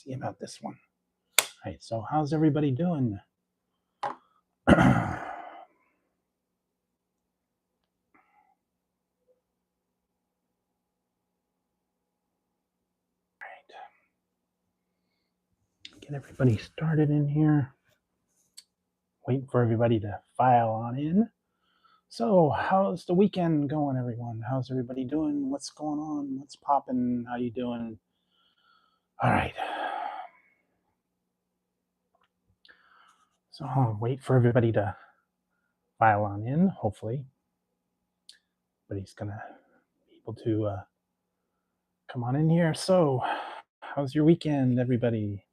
see about this one. All right, so how's everybody doing? Right. Get everybody started in here. Waiting for everybody to file on in. So, how's the weekend going, everyone? How's everybody doing? What's going on? What's popping? How you doing? All right. So I'll wait for everybody to file on in, hopefully. But he's gonna be able to come on in here. So, how's your weekend, everybody?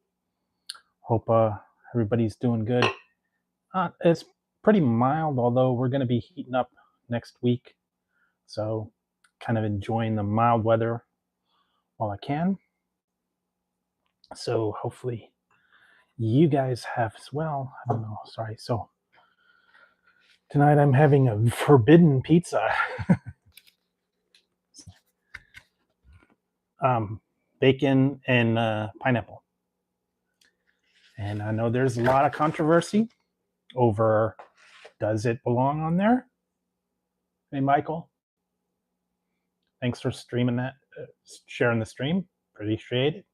Hope everybody's doing good. It's pretty mild, although we're gonna be heating up next week. So, kind of enjoying the mild weather while I can. So, hopefully, you guys have as well. I don't know. Sorry. So, tonight I'm having a forbidden pizza. Bacon and pineapple. And I know there's a lot of controversy over does it belong on there? Hey, Michael. Thanks for streaming that, sharing the stream. Appreciate it.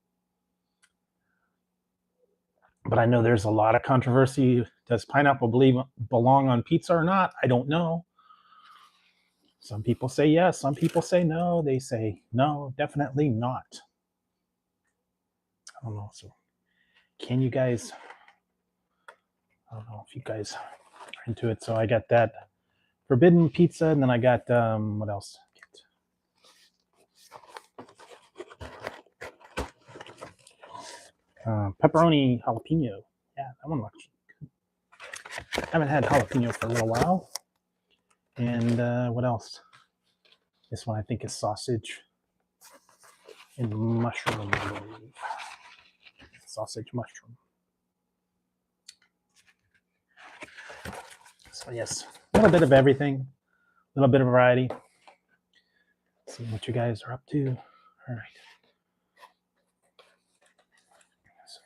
But I know there's a lot of controversy. Does pineapple belong on pizza or not? I don't know. Some people say yes. Some people say no. They say no, definitely not. I don't know. So can you guys, I don't know if you guys are into it. So I got that forbidden pizza, and then I got, what else? Pepperoni jalapeno. Yeah, that one looks good. I haven't had jalapeno for a little while. And what else? This one I think is sausage and mushroom, I believe. Sausage mushroom. So yes, a little bit of everything, a little bit of variety. See what you guys are up to. All right. So,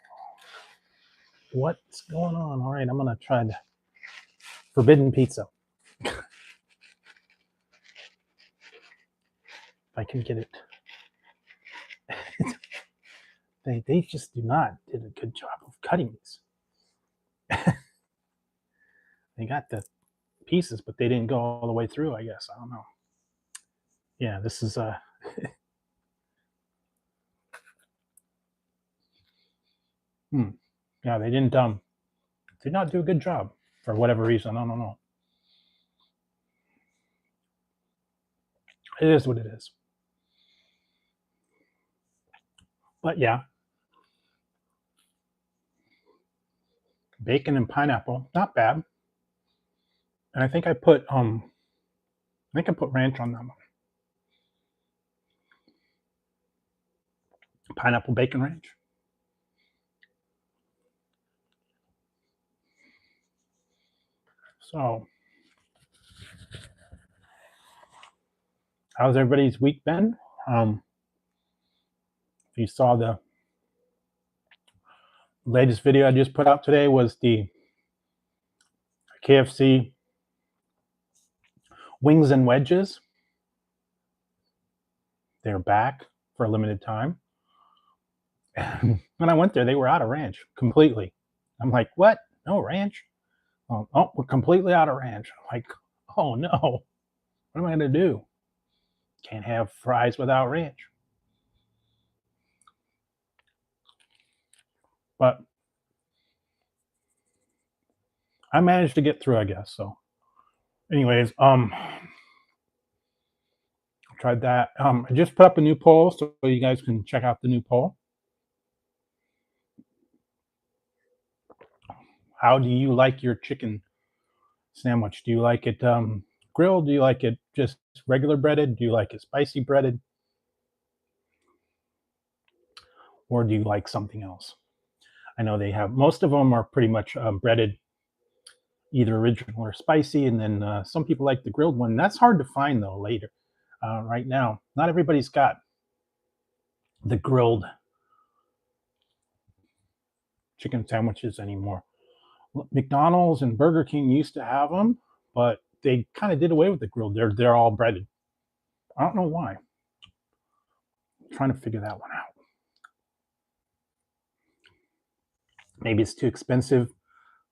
what's going on? All right, I'm gonna try the forbidden pizza. If I can get it. They just do not did a good job of cutting these. They got the pieces, but they didn't go all the way through, I guess. I don't know. Yeah, this is yeah, they did not do a good job for whatever reason. I don't know. It is what it is. But yeah, bacon and pineapple, not bad. And I think I put ranch on that one. Pineapple bacon ranch. So, how's everybody's week been? If you saw the latest video I just put out today was the KFC wings and wedges. They're back for a limited time. And when I went there, they were out of ranch completely. I'm like, what? No ranch? Oh, we're completely out of ranch. I'm like, oh no. What am I going to do? Can't have fries without ranch. But I managed to get through, I guess. So anyways, tried that. I just put up a new poll so you guys can check out the new poll. How do you like your chicken sandwich? Do you like it grilled? Do you like it just regular breaded? Do you like it spicy breaded? Or do you like something else? I know they have, most of them are pretty much breaded, either original or spicy. And then some people like the grilled one. That's hard to find though later. Right now, not everybody's got the grilled chicken sandwiches anymore. McDonald's and Burger King used to have them, but they kind of did away with the grill. They're all breaded. I don't know why. I'm trying to figure that one out. Maybe it's too expensive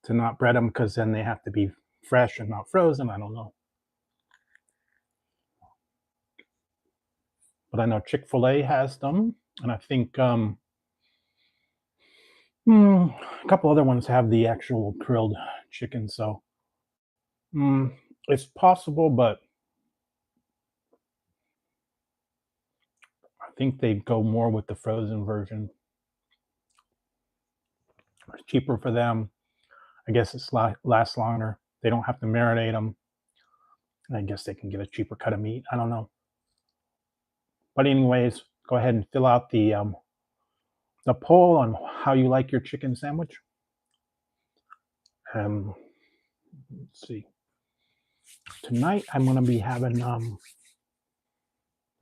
to not bread them because then they have to be fresh and not frozen. I don't know. But I know Chick-fil-A has them, and I think a couple other ones have the actual grilled chicken. So it's possible, but I think they go more with the frozen version. It's cheaper for them. I guess it's lasts longer. They don't have to marinate them. And I guess they can get a cheaper cut of meat. I don't know. But anyways, go ahead and fill out the poll on how you like your chicken sandwich. Let's see. Tonight I'm going to be having I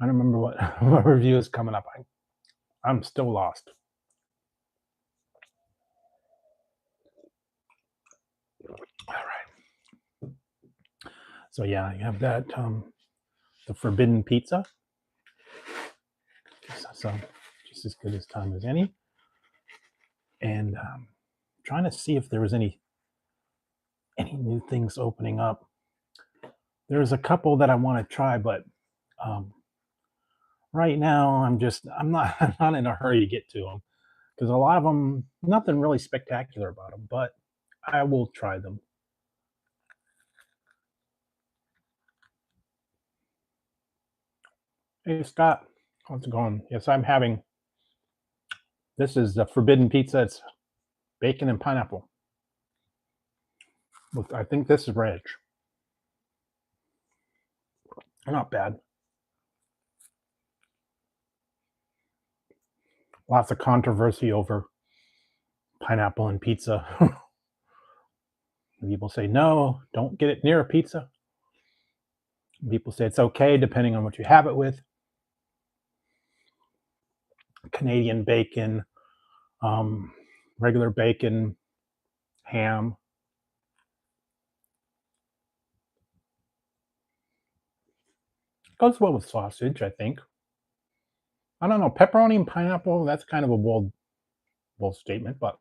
don't remember what review is coming up. I'm still lost. All right. So yeah, I have that the forbidden pizza. So just as good as time as any. And trying to see if there was any new things opening up. There's a couple that I want to try, but right now I'm not in a hurry to get to them because a lot of them, nothing really spectacular about them, but I will try them. Hey Scott, how's it going? Yes, I'm having. This is the forbidden pizza. It's bacon and pineapple. I think this is ranch. Not bad. Lots of controversy over pineapple and pizza. People say no, don't get it near a pizza. People say it's okay depending on what you have it with. Canadian bacon, regular bacon, ham. Goes well with sausage, I think. I don't know, pepperoni and pineapple, that's kind of a bold statement, but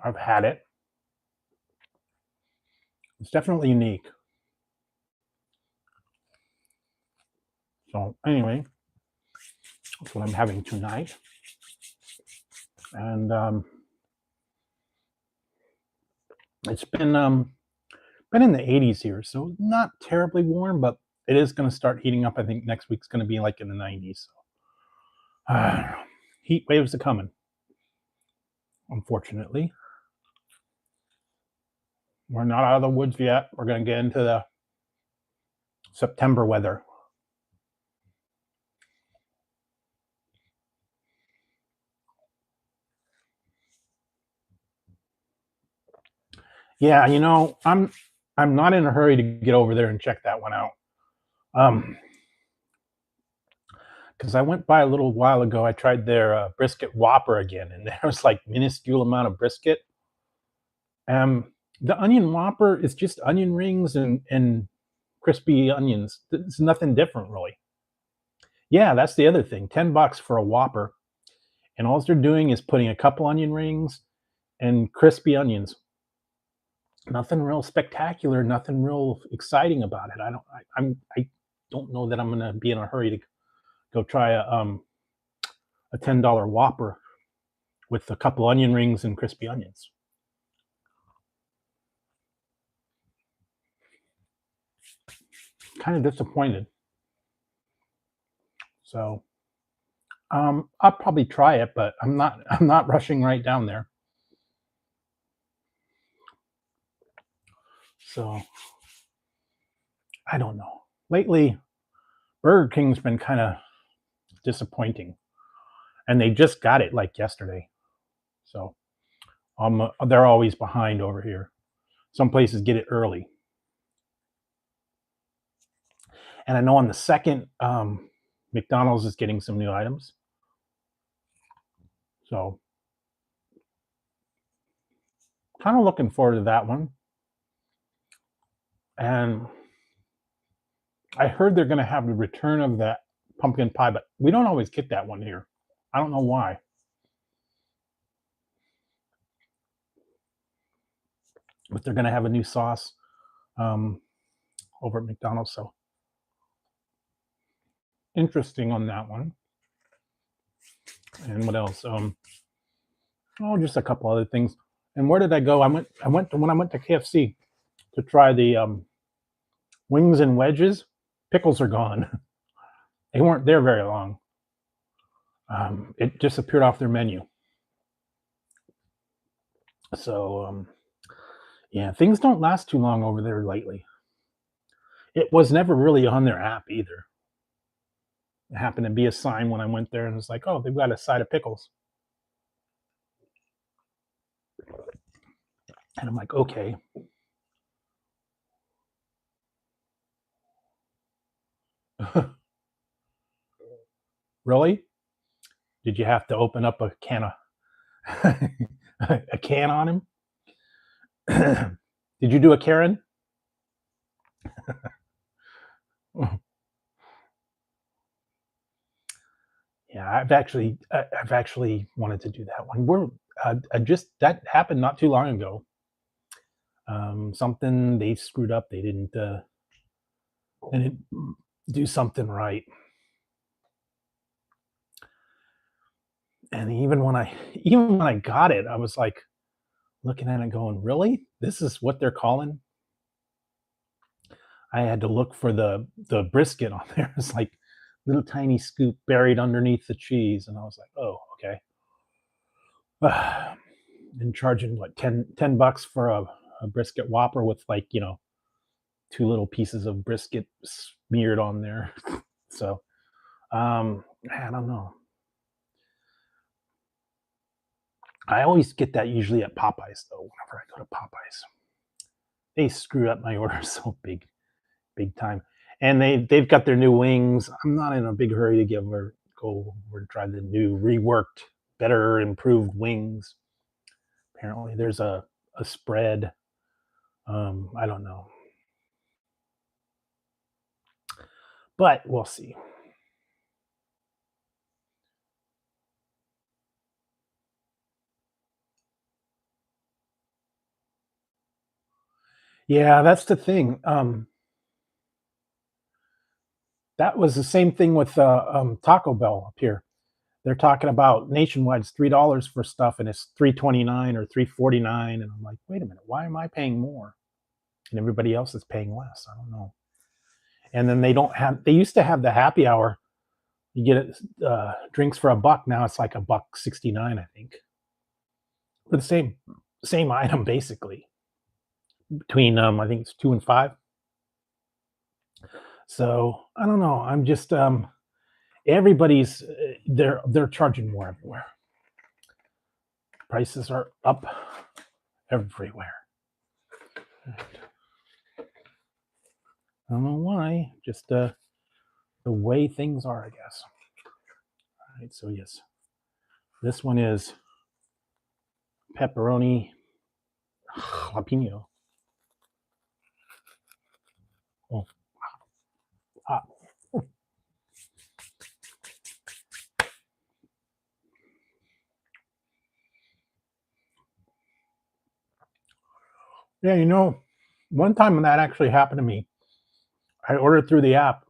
I've had it. It's definitely unique. So anyway, that's what I'm having tonight. And it's been in the 80s here, so not terribly warm, but it is going to start heating up. I think next week's going to be like in the 90s. So. Heat waves are coming, unfortunately. We're not out of the woods yet. We're going to get into the September weather. Yeah, I'm not in a hurry to get over there and check that one out. Because I went by a little while ago, I tried their brisket Whopper again, and there was like minuscule amount of brisket. The onion Whopper is just onion rings and crispy onions. It's nothing different, really. Yeah, that's the other thing. $10 for a Whopper, and all they're doing is putting a couple onion rings and crispy onions. Nothing real spectacular, nothing real exciting about it. I don't know that I'm gonna be in a hurry to go try a $10 Whopper with a couple onion rings and crispy onions. Kind of disappointed. So I'll probably try it, but I'm not rushing right down there. So I don't know. Lately, Burger King's been kind of disappointing, and they just got it like yesterday. So they're always behind over here. Some places get it early, and I know on the second, McDonald's is getting some new items. So kind of looking forward to that one. And I heard they're going to have the return of that pumpkin pie, but we don't always get that one here. I don't know why. But they're going to have a new sauce over at McDonald's. So interesting on that one. And what else? Just a couple other things. And where did I go? I went when I went to KFC to try the wings and wedges. Pickles are gone. They weren't there very long. It disappeared off their menu. So yeah, things don't last too long over there lately. It was never really on their app either. It happened to be a sign when I went there, and it's like, oh, they've got a side of pickles. And I'm like, okay. Really? Did you have to open up a can of a can on him? Did you do a Karen? Yeah, I've actually wanted to do that one. I just that happened not too long ago. Something they screwed up. They didn't do something right. And even when I got it, I was like looking at it going, really? This is what they're calling? I had to look for the brisket on there. It's like little tiny scoop buried underneath the cheese, and I was like, oh, okay. And charging what $10 for a brisket Whopper with, like, 2 little pieces of brisket smeared on there. So I don't know. I always get that usually at Popeyes though. Whenever I go to Popeyes, they screw up my order so big time. And they've got their new wings. I'm not in a big hurry to go over and try the new reworked, better, improved wings. Apparently, there's a spread. I don't know, but we'll see. Yeah, that's the thing. That was the same thing with Taco Bell up here. They're talking about nationwide it's $3 for stuff, and it's $3.29 or $3.49, and I'm like, wait a minute, why am I paying more and everybody else is paying less? I don't know. And then they used to have the happy hour. You get drinks for $1. Now it's like $1.69, I think, for the same item basically. Between I think it's 2 and 5. So I don't know. I'm just everybody's they're charging more everywhere. Prices are up everywhere. I don't know why. Just the way things are, I guess. All right. So yes, this one is pepperoni jalapeno. Oh, hot. Yeah, one time when that actually happened to me, I ordered through the app.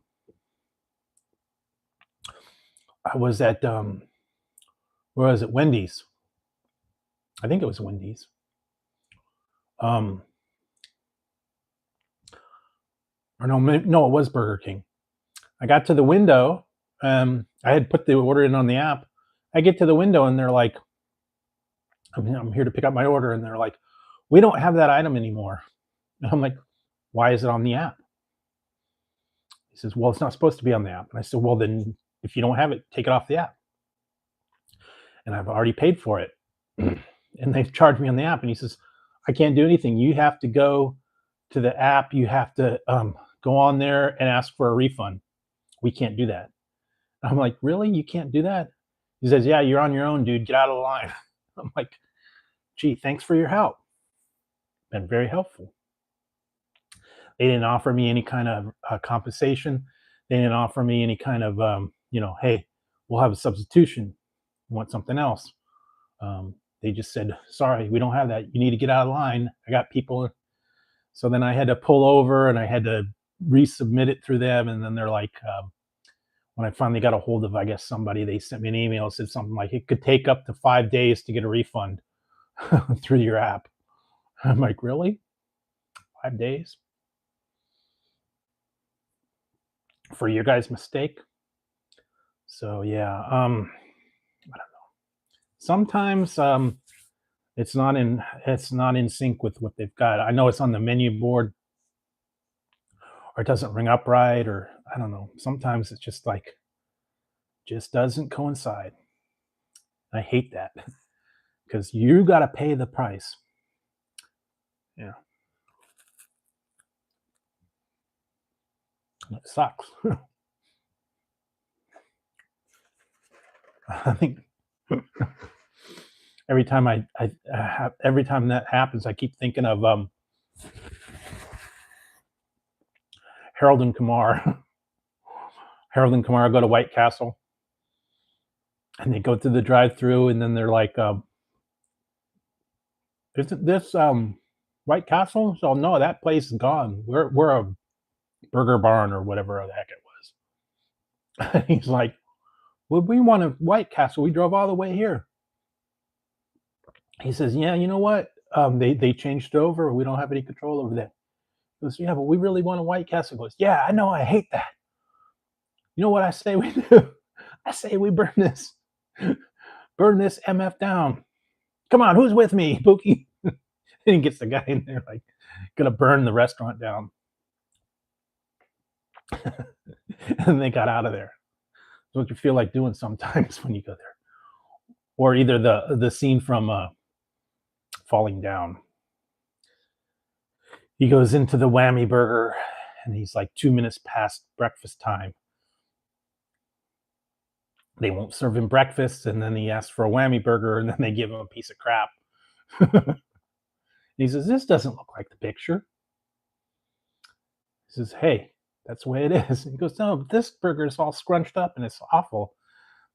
I was at where was it? Wendy's. I think it was Wendy's. Or no, it was Burger King. I got to the window. I had put the order in on the app. I get to the window and they're like, I'm here to pick up my order. And they're like, we don't have that item anymore. And I'm like, why is it on the app? He says, well, it's not supposed to be on the app. And I said, well, then if you don't have it, take it off the app. And I've already paid for it. And they've charged me on the app. And he says, I can't do anything. You have to go to the app. You have to go on there and ask for a refund. We can't do that. I'm like, really? You can't do that? He says, yeah, you're on your own, dude. Get out of the line. I'm like, gee, thanks for your help. been very helpful. They didn't offer me any kind of compensation. They didn't offer me any kind of, hey, we'll have a substitution. You want something else? They just said, sorry, we don't have that. You need to get out of line. I got people. So then I had to pull over and I had to resubmit it through them. And then they're like, when I finally got a hold of, I guess, somebody, they sent me an email, said something like, it could take up to 5 days to get a refund through your app. I'm like, really? 5 days? For your guys' mistake? So yeah, I don't know. Sometimes it's not in sync with what they've got. I know it's on the menu board, or it doesn't ring up right, or I don't know. Sometimes it's just like just doesn't coincide. I hate that because you got to pay the price. Yeah, it sucks. I think every time every time that happens, I keep thinking of Harold and Kumar. Harold and Kumar go to White Castle, and they go through the drive-through, and then they're like, "Isn't this White Castle?" So no, that place is gone. We're a Burger Barn or whatever the heck it was. He's like, "Well, we want a White Castle. We drove all the way here." He says, "Yeah, you know what? They changed it over. We don't have any control over that." He goes, "Yeah, but we really want a White Castle." He goes, "Yeah, I know. I hate that. You know what I say we do? I say we burn this MF down. Come on, who's with me, Pookie?" And he gets the guy in there like, gonna burn the restaurant down. And they got out of there. That's what you feel like doing sometimes when you go there. Or either the scene from Falling Down. He goes into the Whammy Burger, and he's like 2 minutes past breakfast time. They won't serve him breakfast, and then he asks for a Whammy Burger, and then they give him a piece of crap. He says, "This doesn't look like the picture." He says, "Hey, that's the way it is." He goes, "No, this burger is all scrunched up and it's awful.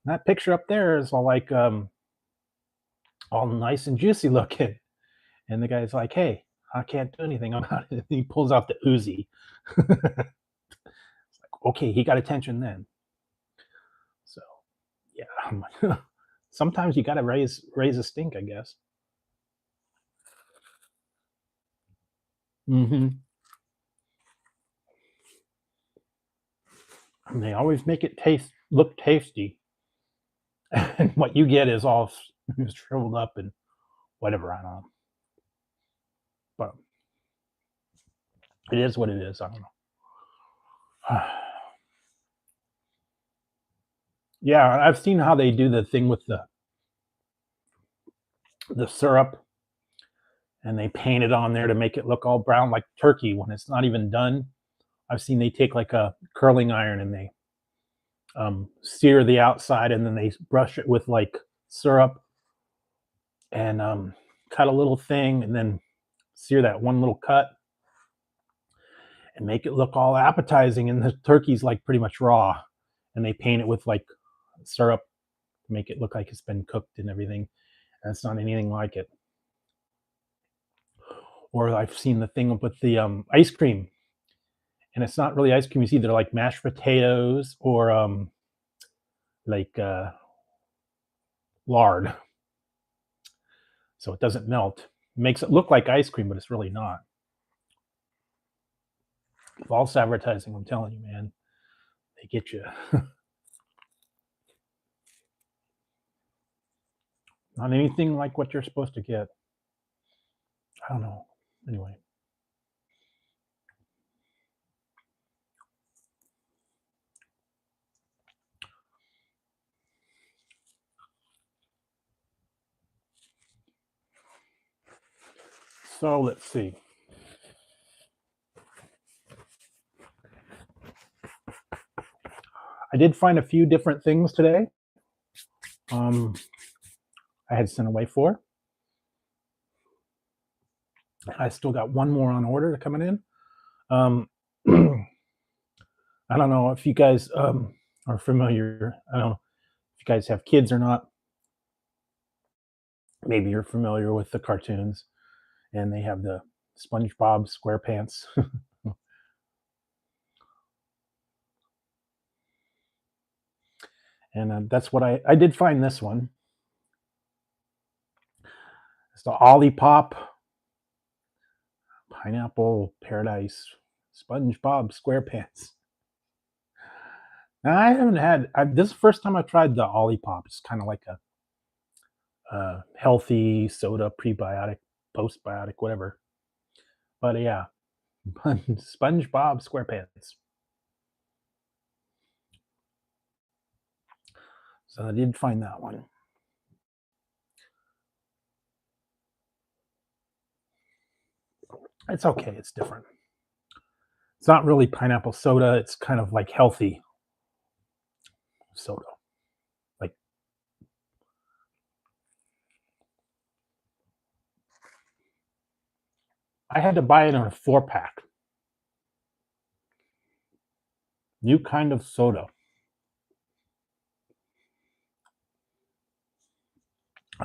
And that picture up there is all like all nice and juicy looking." And the guy's like, "Hey, I can't do anything about it." He pulls out the Uzi. It's like, okay, he got attention then. So yeah, sometimes you got to raise a stink, I guess. Mm-hmm. And they always make it look tasty, and what you get is all shriveled up and whatever. I don't know, but it is what it is. I don't know. Yeah, I've seen how they do the thing with the syrup, and they paint it on there to make it look all brown like turkey when it's not even done. I've seen they take like a curling iron and they sear the outside, and then they brush it with like syrup and cut a little thing, and then sear that one little cut and make it look all appetizing. And the turkey's like pretty much raw, and they paint it with like syrup to make it look like it's been cooked and everything. And it's not anything like it. Or I've seen the thing with the ice cream, and it's not really ice cream. It's either like mashed potatoes or like lard, so it doesn't melt. It makes it look like ice cream, but it's really not. False advertising, I'm telling you, man. They get you. Not anything like what you're supposed to get. I don't know. Anyway. So let's see. I did find a few different things today. I had sent away for. I still got one more on order coming in. Um, I don't know if you guys are familiar. I don't know if you guys have kids or not. Maybe you're familiar with the cartoons, and they have the SpongeBob SquarePants. And that's what I did find this one. It's the Olipop Pineapple Paradise SpongeBob SquarePants. Now I haven't had. This is the first time I tried the Olipop. It's kind of like a healthy soda, prebiotic, postbiotic, whatever. But yeah, SpongeBob SquarePants. So I did find that one. It's okay. It's different. It's not really pineapple soda. It's kind of like healthy soda. Like I had to buy it in a 4-pack. New kind of soda.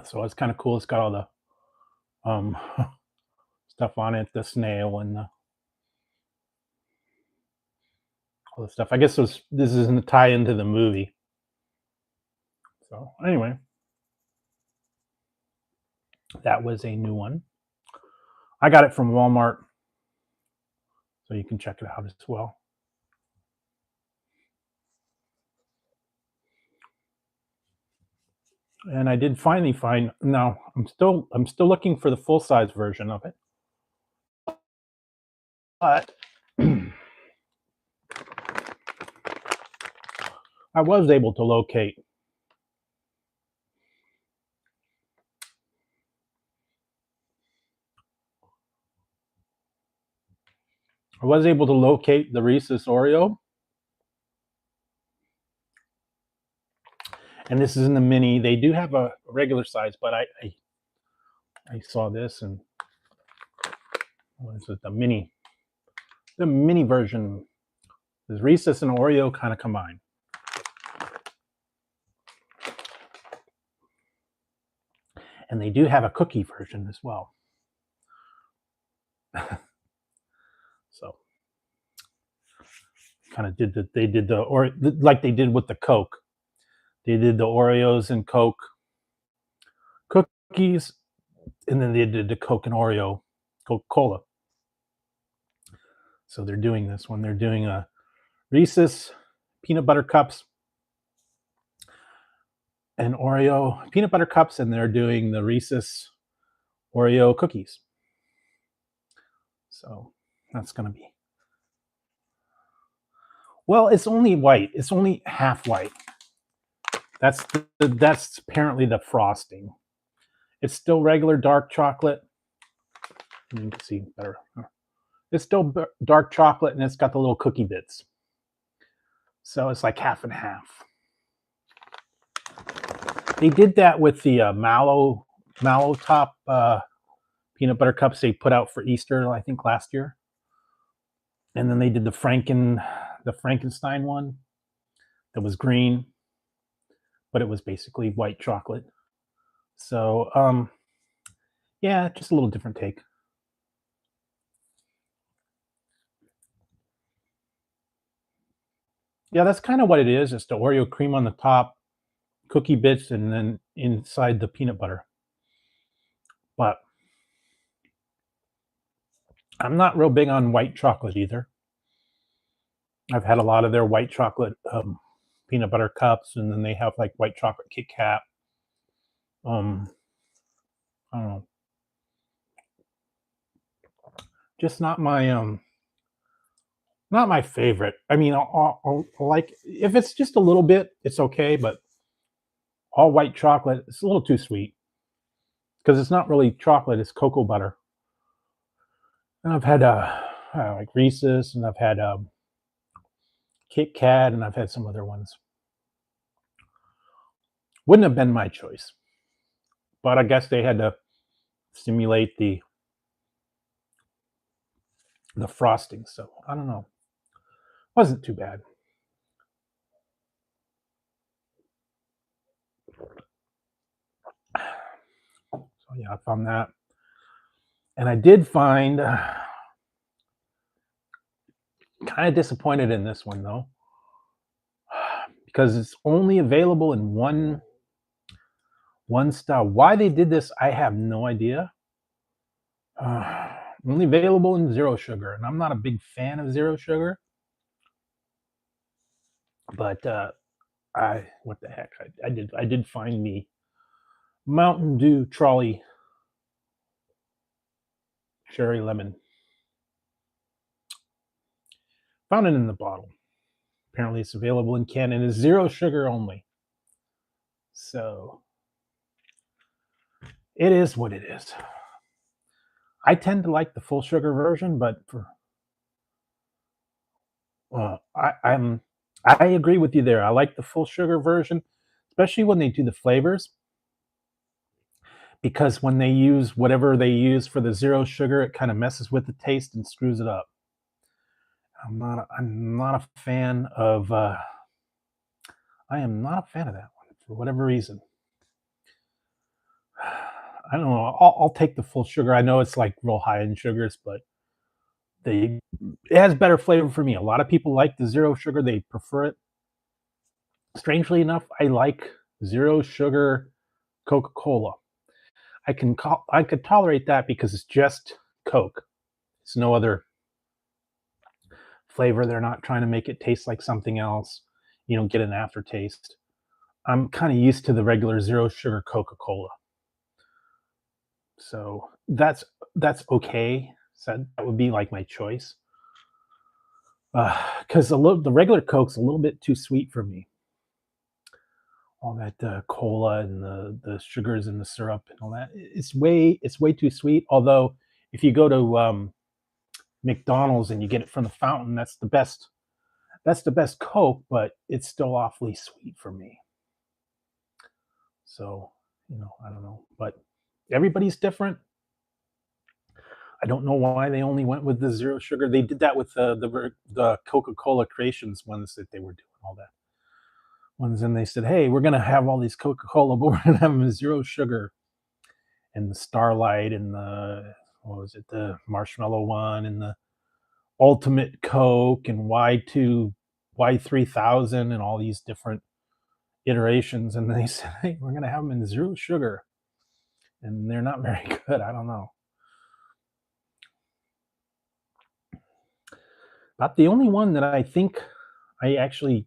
So it's kind of cool. It's got all the stuff on it, the snail and all the stuff. I guess this is in the tie into the movie. So anyway, that was a new one. I got it from Walmart, so you can check it out as well. And I did finally find. Now I'm still looking for the full size version of it, but I was able to locate. I was able to locate the Reese's Oreo, and this is in the mini. They do have a regular size, but I saw this, and what is it? The mini version. Is Reese's and Oreo kind of combined. And they do have a cookie version as well. So kind of like they did with the Coke. They did the Oreos and Coke cookies, and then they did the Coke and Oreo Coca-Cola. So they're doing this one. They're doing a Reese's peanut butter cups and Oreo peanut butter cups, and they're doing the Reese's Oreo cookies. So that's going to be. Well, it's only white. It's only half white. That's apparently the frosting. It's still regular dark chocolate. You can see better. It's still dark chocolate, and it's got the little cookie bits. So it's like half and half. They did that with the mallow top peanut butter cups they put out for Easter, I think last year. And then they did the Frankenstein one that was green, but it was basically white chocolate. So yeah, just a little different take. Yeah, that's kind of what it is. It's the Oreo cream on the top, cookie bits, and then inside the peanut butter. But I'm not real big on white chocolate either. I've had a lot of their white chocolate peanut butter cups, and then they have like white chocolate Kit Kat. I don't know. Just not my favorite. I mean, I'll like if it's just a little bit, it's okay, but all white chocolate, it's a little too sweet because it's not really chocolate; it's cocoa butter. And I've had like Reese's, and I've had Kit Kat, and I've had some other ones. Wouldn't have been my choice, but I guess they had to stimulate the the frosting. So I don't know. Wasn't too bad. So yeah, I found that. And I did find kind of disappointed in this one though, because it's only available in one style. Why they did this, I have no idea. Only available in zero sugar, and I'm not a big fan of zero sugar. But I what the heck? I did find the Mountain Dew trolley cherry lemon. Found it in the bottle. Apparently, it's available in can and is zero sugar only. So it is what it is. I tend to like the full sugar version, but for I agree with you there. I like the full sugar version, especially when they do the flavors, because when they use whatever they use for the zero sugar, it kind of messes with the taste and screws it up. I'm not a fan of I am not a fan of that one for whatever reason. I don't know. I'll take the full sugar. I know it's like real high in sugars, but they it has better flavor for me. A lot of people like the zero sugar. They prefer it. Strangely enough, I like zero sugar Coca-Cola. I could tolerate that because it's just Coke. It's no other flavor. They're not trying to make it taste like something else. You don't get an aftertaste. I'm kind of used to the regular zero sugar Coca-Cola. So that's okay. So that would be like my choice. Because the regular Coke's a little bit too sweet for me. All that cola and the sugars and the syrup and all that. It's way too sweet. Although if you go to McDonald's and you get it from the fountain, that's the best. That's the best Coke, but it's still awfully sweet for me. So I don't know, but everybody's different. I don't know why they only went with the zero sugar. They did that with the Coca Cola Creations ones that they were doing all that ones, and they said, "Hey, we're gonna have all these Coca Cola, but we're gonna have them zero sugar." And the Starlight and the what was it, the Marshmallow one, and the Ultimate Coke and Y3000 and all these different iterations. And they said, "Hey, we're gonna have them in zero sugar," and they're not very good. I don't know. But the only one that I think I actually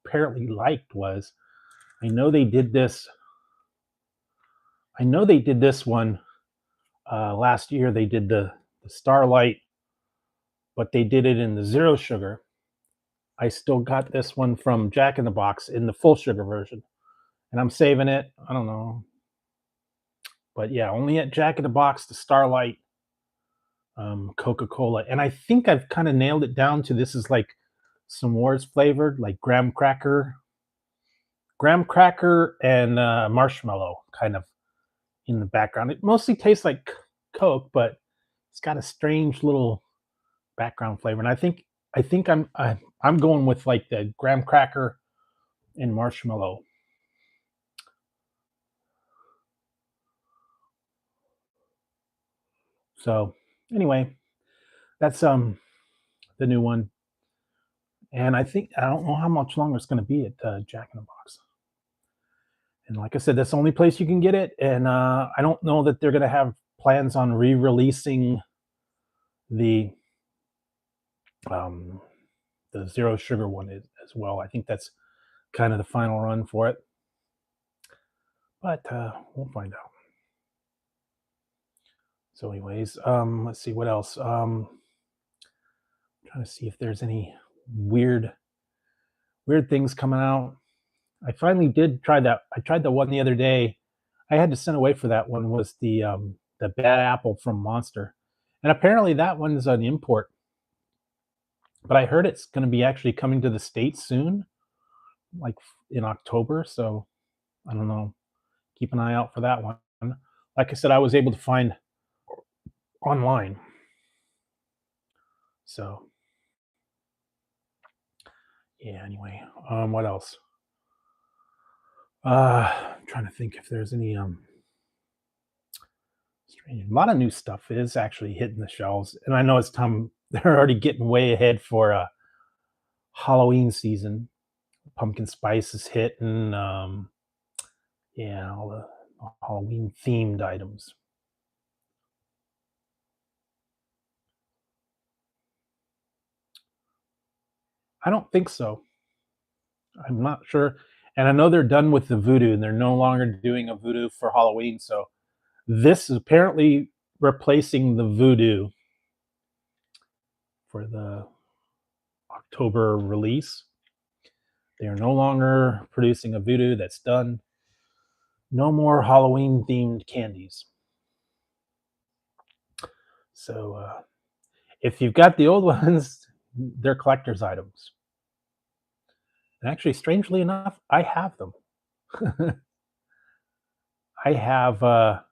apparently liked was I know they did this. I know they did this one last year. They did the Starlight, but they did it in the zero sugar. I still got this one from Jack in the Box in the full sugar version, and I'm saving it. I don't know, but yeah, only at Jack in the Box the Starlight Coca Cola, and I think I've kind of nailed it down to this is like s'mores flavored, like graham cracker and marshmallow kind of in the background. It mostly tastes like Coke, but it's got a strange little background flavor. And I think I'm going with like the graham cracker and marshmallow. So anyway, that's the new one. And I don't know how much longer it's going to be at Jack in the Box. And like I said, that's the only place you can get it. And I don't know that they're going to have plans on re-releasing the um, the zero sugar one as well. I think that's kind of the final run for it, but we'll find out. So, anyways, let's see what else. Trying to see if there's any weird things coming out. I finally did try that. I tried the one the other day. I had to send away for that one. Was the bad apple from Monster, and apparently that one's an import. But I heard it's going to be actually coming to the states soon, like in October. So I don't know. Keep an eye out for that one. Like I said, I was able to find online So yeah, anyway, what else? Trying to think if there's any strange. A lot of new stuff is actually hitting the shelves, and I know it's time. They're already getting way ahead for Halloween season. Pumpkin spice is hitting. Yeah, all the Halloween themed items. I don't think so. I'm not sure. And I know they're done with the voodoo and they're no longer doing a voodoo for Halloween. So this is apparently replacing the voodoo for the October release. They are no longer producing a voodoo. That's done. No more Halloween themed candies. So if you've got the old ones, they're collector's items. And actually, strangely enough, I have them. I have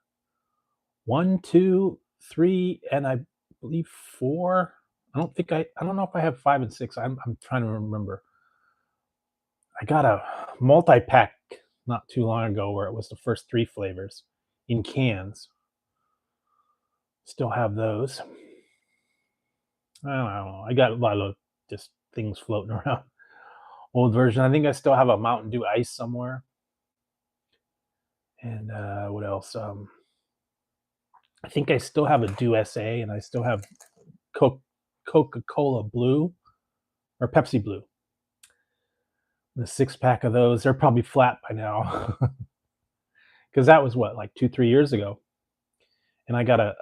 one, two, three, and I believe four. I don't know if I have five and six. I'm trying to remember. I got a multi-pack not too long ago where it was the first three flavors in cans. Still have those. I don't know. I got a lot of just things floating around. Old version. I think I still have a Mountain Dew Ice somewhere. And what else? I think I still have a Dew SA, and I still have Coca-Cola Blue or Pepsi Blue. The 6-pack of those, they're probably flat by now. Because that was what, like 2-3 years ago. And I bought a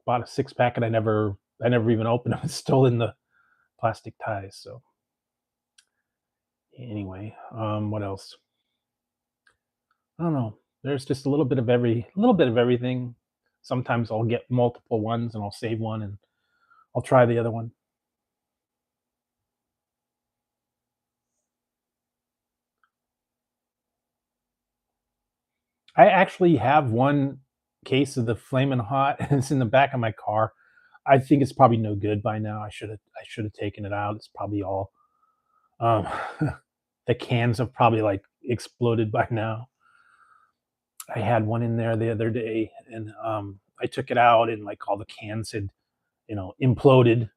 6-pack and I never even opened it. It's still in the plastic ties. So anyway, what else? I don't know. There's just a little bit of everything. Sometimes I'll get multiple ones and I'll save one and I'll try the other one. I actually have one case of the Flamin' Hot, and it's in the back of my car. I think it's probably no good by now. I should have taken it out. It's probably all um, the cans have probably like exploded by now. I had one in there the other day, and I took it out, and like all the cans had, imploded.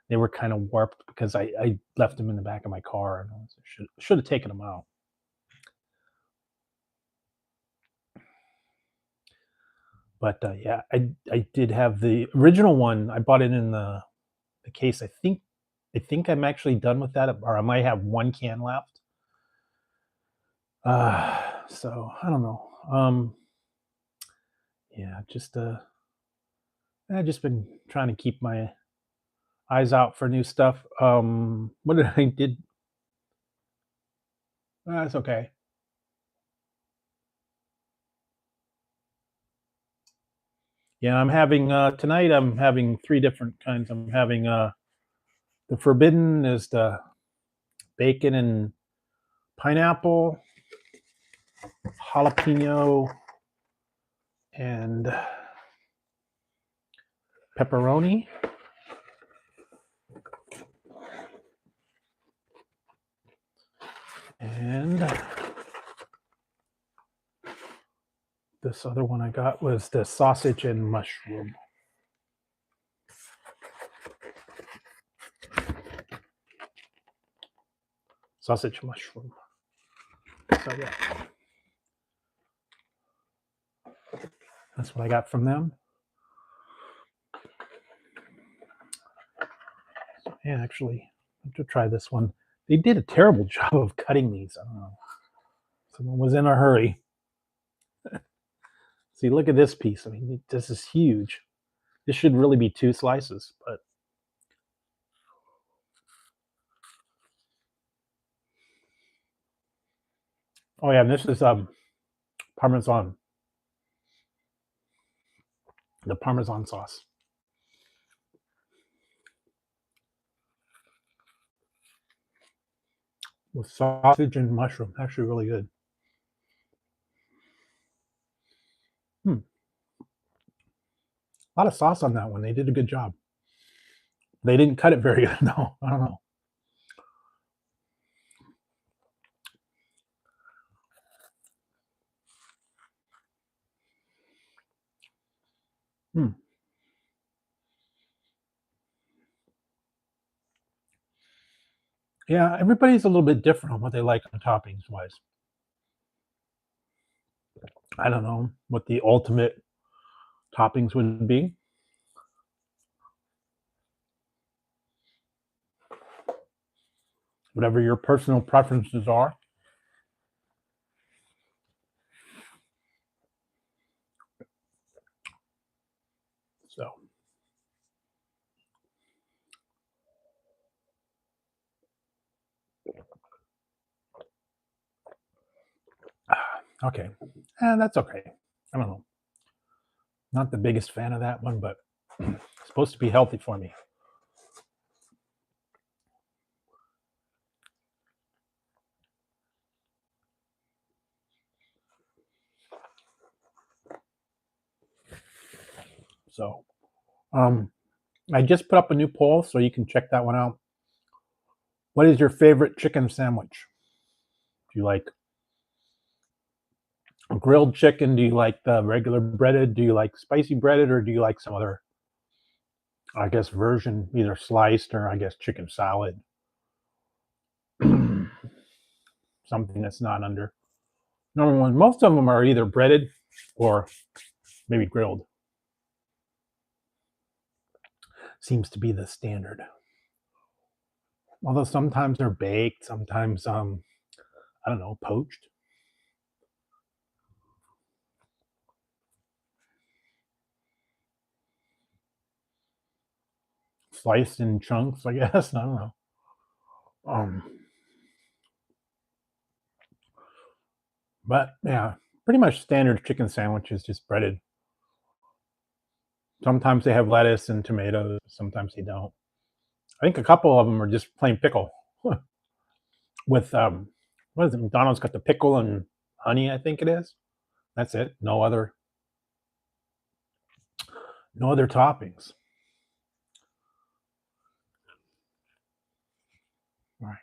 They were kind of warped because I left them in the back of my car, and I should have taken them out. But yeah, I did have the original one. I bought it in the case. I think I'm actually done with that, or I might have one can left. So I don't know. Yeah, I've just been trying to keep my eyes out for new stuff. What did I did? That's okay. Yeah, I'm having tonight. I'm having three different kinds. I'm having the forbidden is the bacon and pineapple, jalapeno, and pepperoni. And this other one I got was the sausage and mushroom. Sausage mushroom. So yeah, that's what I got from them. So, yeah, actually, I have to try this one. They did a terrible job of cutting these. I don't know. Someone was in a hurry. See, look at this piece. I mean, this is huge. This should really be 2 slices, but oh yeah, and this is parmesan, the parmesan sauce with sausage and mushroom. Actually, really good. A lot of sauce on that one. They did a good job. They didn't cut it very good. No, I don't know. Hmm. Yeah, everybody's a little bit different on what they like on toppings wise. I don't know what the ultimate toppings would be. Whatever your personal preferences are. So, okay. That's okay. I don't know. Not the biggest fan of that one, but it's supposed to be healthy for me. So, um, I just put up a new poll, so you can check that one out. What is your favorite chicken sandwich? Do you like grilled chicken? Do you like the regular breaded? Do you like spicy breaded, or do you like some other, I guess, version, either sliced or I guess chicken salad? Something that's not under number one. Most of them are either breaded or maybe grilled. Seems to be the standard. Although sometimes they're baked, sometimes I don't know, poached, sliced in chunks, I guess. I don't know. Um, but yeah, pretty much standard chicken sandwiches, just breaded. Sometimes they have lettuce and tomatoes, sometimes they don't. I think a couple of them are just plain pickle with what is it? McDonald's got the pickle and honey, I think it is. That's it. No other toppings. All right.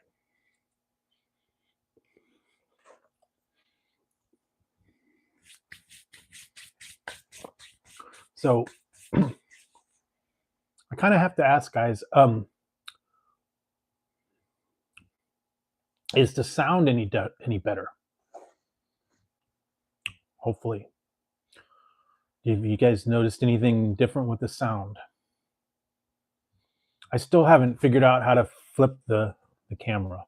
So I kind of have to ask, guys, is the sound any better? Hopefully. Have you guys noticed anything different with the sound? I still haven't figured out how to flip the camera.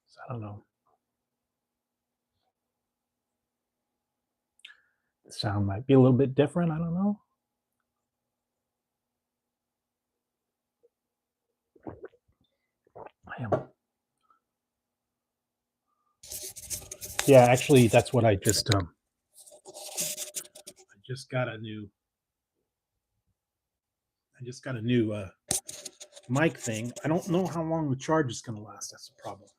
So I don't know. The sound might be a little bit different. I don't know. I am. Yeah, actually, that's what I just got a new. I just got a new mic thing. I don't know how long the charge is going to last. That's the problem.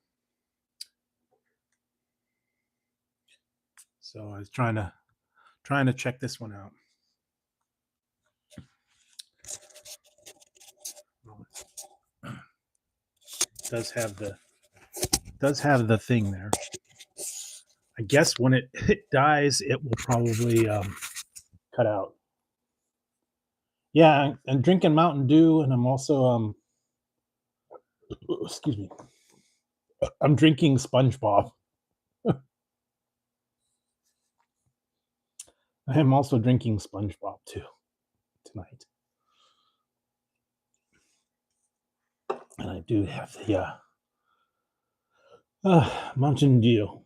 So I was trying to check this one out. It does have the thing there. I guess when it dies, it will probably cut out. Yeah, I'm drinking Mountain Dew, and I'm also excuse me, I'm drinking SpongeBob. I am also drinking SpongeBob too tonight, and I do have the Mountain Dew.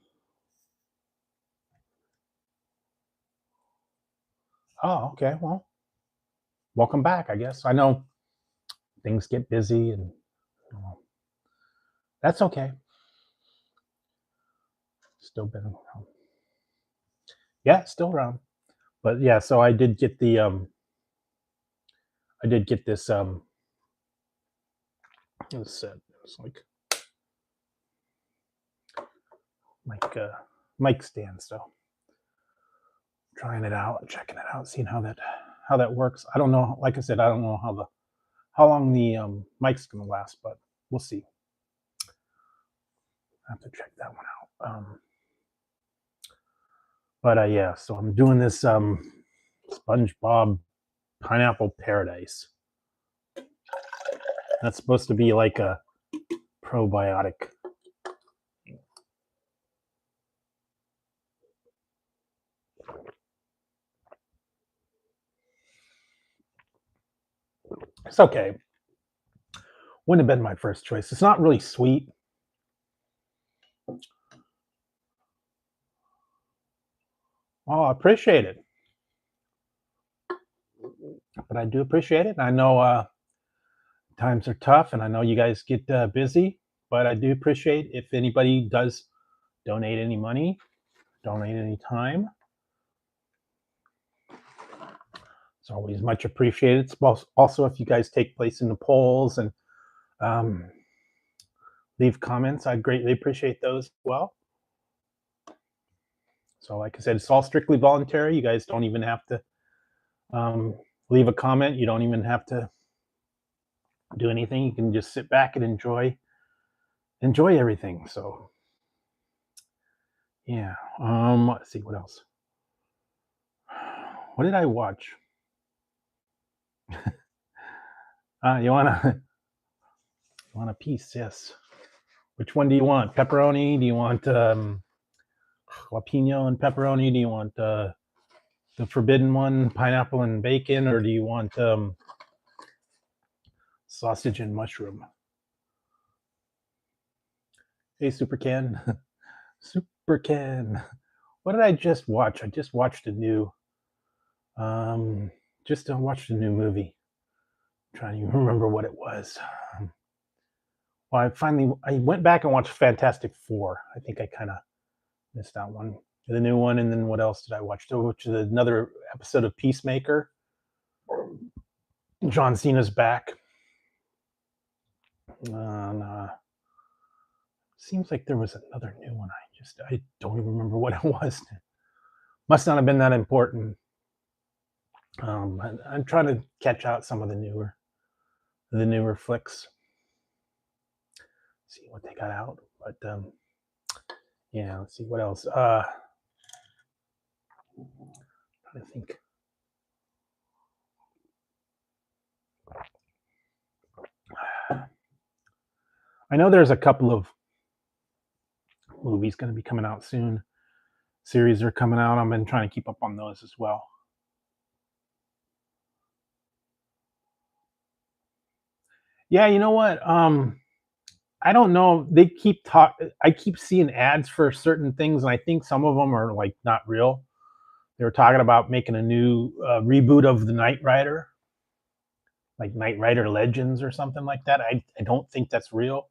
Oh, okay. Well, welcome back. I guess I know things get busy, and that's okay. Still been around. Yeah, still around. But yeah, so I did get I did get this. It was like mic stand. So trying it out, checking it out, seeing how that works. I don't know. Like I said, I don't know how long the mic's gonna last, but we'll see. I have to check that one out. But yeah, so I'm doing this SpongeBob Pineapple Paradise. That's supposed to be like a probiotic. It's okay. Wouldn't have been my first choice. It's not really sweet. Oh, I appreciate it. But I do appreciate it. I know times are tough, and I know you guys get busy, but I do appreciate if anybody does donate any money, donate any time. It's always much appreciated. It's also if you guys take place in the polls and leave comments, I'd greatly appreciate those as well. So like I said, it's all strictly voluntary. You guys don't even have to leave a comment. You don't even have to do anything. You can just sit back and enjoy everything. So yeah. Let's see what else. What did I watch? You want a piece? Yes. Which one do you want? Pepperoni? Do you want jalapeno and pepperoni? Do you want the forbidden one, pineapple and bacon, or do you want sausage and mushroom? Hey, Super Ken. Super Ken. What did I just watch? I just watched a new watched a new movie. I'm trying to even remember what it was. Well, I went back and watched Fantastic Four. I think I kind of missed that one, the new one, and then what else did I watch? Which is another episode of Peacemaker. John Cena's back. Seems like there was another new one. I don't even remember what it was. Must not have been that important. I'm trying to catch out some of the newer flicks. See what they got out, but yeah, let's see what else. Trying to think. I know there's a couple of movies going to be coming out soon. Series are coming out. I've been trying to keep up on those as well. Yeah, you know what? I don't know. I keep seeing ads for certain things, and I think some of them are like not real. They were talking about making a new reboot of the Knight Rider, like Knight Rider Legends or something like that. I don't think that's real.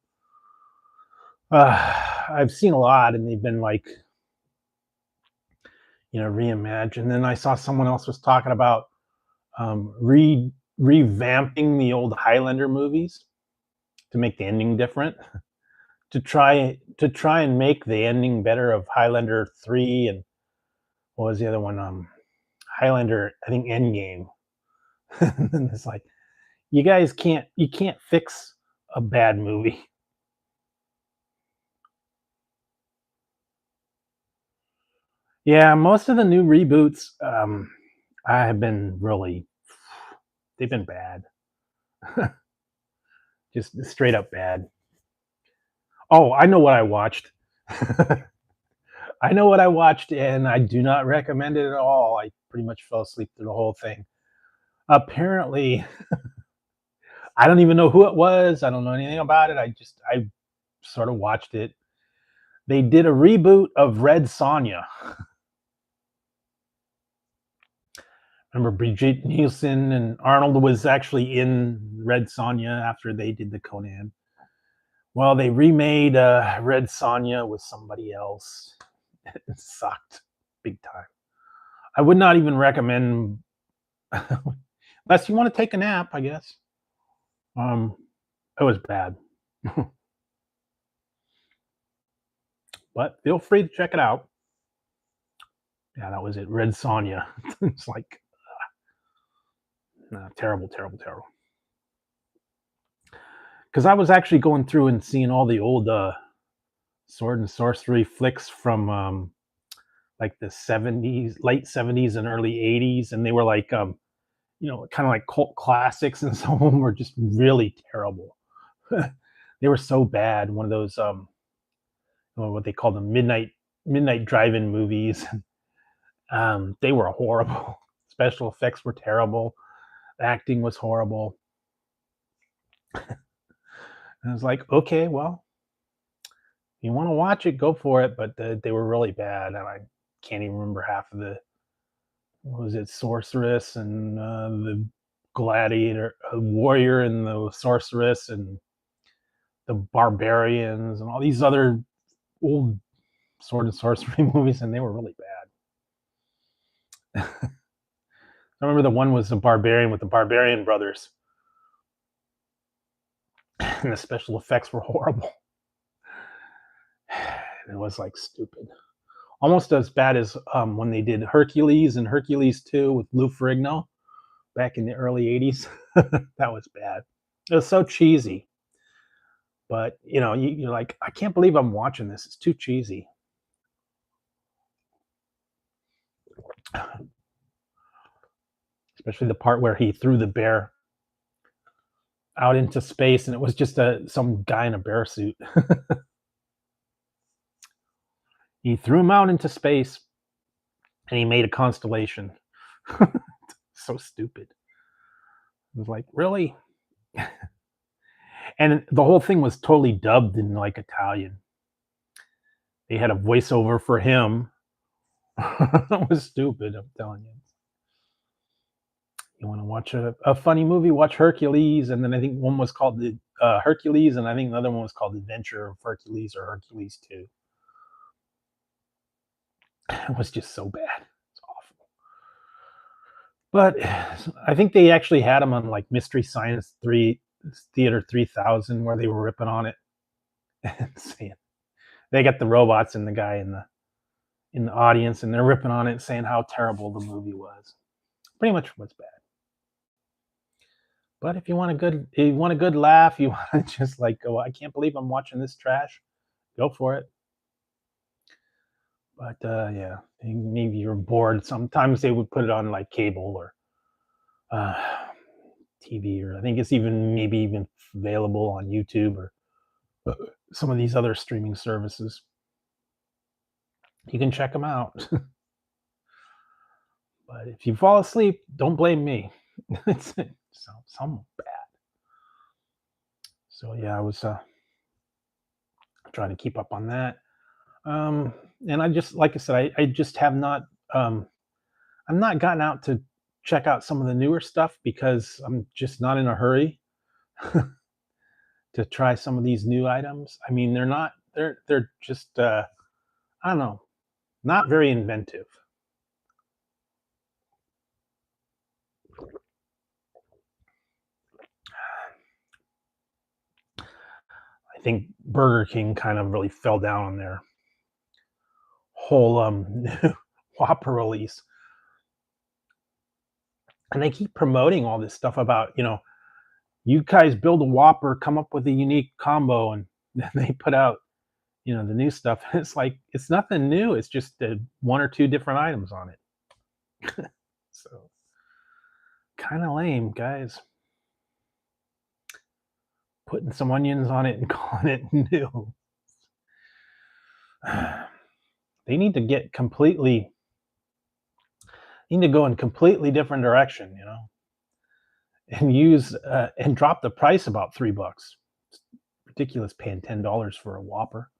I've seen a lot, and they've been like, reimagined. Then I saw someone else was talking about revamping the old Highlander movies to make the ending different, to try and make the ending better of Highlander 3 and what was the other one? Highlander, I think Endgame. And it's like, you guys can't fix a bad movie. Yeah, most of the new reboots have been they've been bad. Just straight up bad. Oh, I know what I watched. I know what I watched, and I do not recommend it at all. I pretty much fell asleep through the whole thing. Apparently, I don't even know who it was. I don't know anything about it. I sort of watched it. They did a reboot of Red Sonja. Remember Brigitte Nielsen and Arnold was actually in Red Sonja after they did the Conan. Well, they remade Red Sonja with somebody else. It sucked big time. I would not even recommend, unless you want to take a nap, I guess. It was bad. but feel free to check it out. Yeah, that was it. Red Sonja. It's like terrible, terrible, terrible. Because I was actually going through and seeing all the old sword and sorcery flicks from like the 70s, late 70s and early 80s, and they were like kind of like cult classics, and some of them were just really terrible. They were so bad. One of those what they call them midnight drive-in movies. They were horrible. Special effects were terrible. Acting was horrible. And I was like, okay, well, you want to watch it, go for it. But they were really bad, and I can't even remember half of the what was it, sorceress and the gladiator, warrior, and the sorceress, and the barbarians, and all these other old sword and sorcery movies, and they were really bad. I remember the one was the barbarian with the Barbarian brothers, and the special effects were horrible. It was like stupid, almost as bad as when they did Hercules and Hercules 2 with Lou Ferrigno back in the early 80s. That was bad. It was so cheesy. But you're like, I can't believe I'm watching this. It's too cheesy. Especially the part where he threw the bear out into space, and it was just some guy in a bear suit. He threw him out into space, and he made a constellation. So stupid. It was like, really? And the whole thing was totally dubbed in like Italian. They had a voiceover for him. It was stupid, I'm telling you. You want to watch a funny movie? Watch Hercules, and then I think one was called the Hercules, and I think another one was called Adventure of Hercules or Hercules 2. It was just so bad. It's awful. But I think they actually had them on like Mystery Science 3 Theater 3000, where they were ripping on it and saying they got the robots and the guy in the audience, and they're ripping on it, saying how terrible the movie was. Pretty much what's bad. But if you want a good laugh, you want to just like go, I can't believe I'm watching this trash. Go for it. But yeah, maybe you're bored. Sometimes they would put it on like cable or uh, TV, or I think it's maybe even available on YouTube or some of these other streaming services. You can check them out. But if you fall asleep, don't blame me. It's some bad. So yeah, I was trying to keep up on that. And I just, like I said, I just have not, I'm not gotten out to check out some of the newer stuff because I'm just not in a hurry to try some of these new items. I mean, they're just, I don't know, not very inventive. I think Burger King kind of really fell down on their whole Whopper release, and they keep promoting all this stuff about you guys build a Whopper, come up with a unique combo, and then they put out the new stuff. It's like it's nothing new. It's just one or two different items on it. So kind of lame, guys. Putting some onions on it and calling it new. They need to go in completely different direction, and use and drop the price about $3. It's ridiculous paying $10 for a Whopper.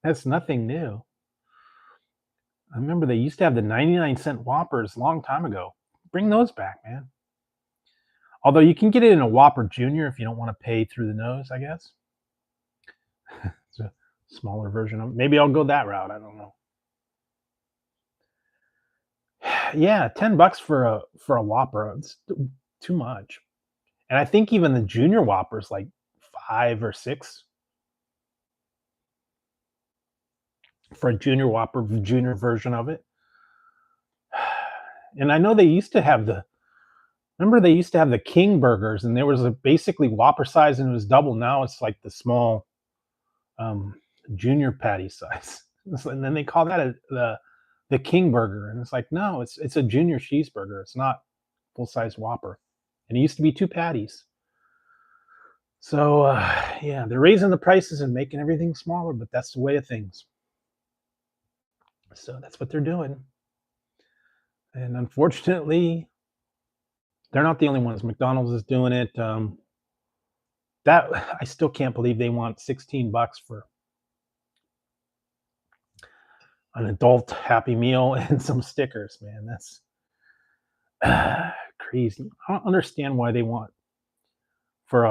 That's nothing new. I remember they used to have the 99-cent Whoppers a long time ago. Bring those back, man. Although you can get it in a Whopper Junior if you don't want to pay through the nose, I guess. It's a smaller version of. Maybe I'll go that route. I don't know. Yeah, $10 for a Whopper. It's too much. And I think even the Junior Whopper's like 5 or 6. for a Junior Whopper, junior version of it. And I know they used to have remember they used to have the King burgers, and there was a basically Whopper size, and it was double. Now it's like the small um, junior patty size, and then they call that the King burger, and it's like no, it's a junior cheeseburger. It's not full size Whopper, and it used to be two patties. So yeah, they're raising the prices and making everything smaller, but that's the way of things. So that's what they're doing, and unfortunately, they're not the only ones. McDonald's is doing it. That I still can't believe they want $16 for an adult Happy Meal and some stickers, man. That's crazy. I don't understand why they want for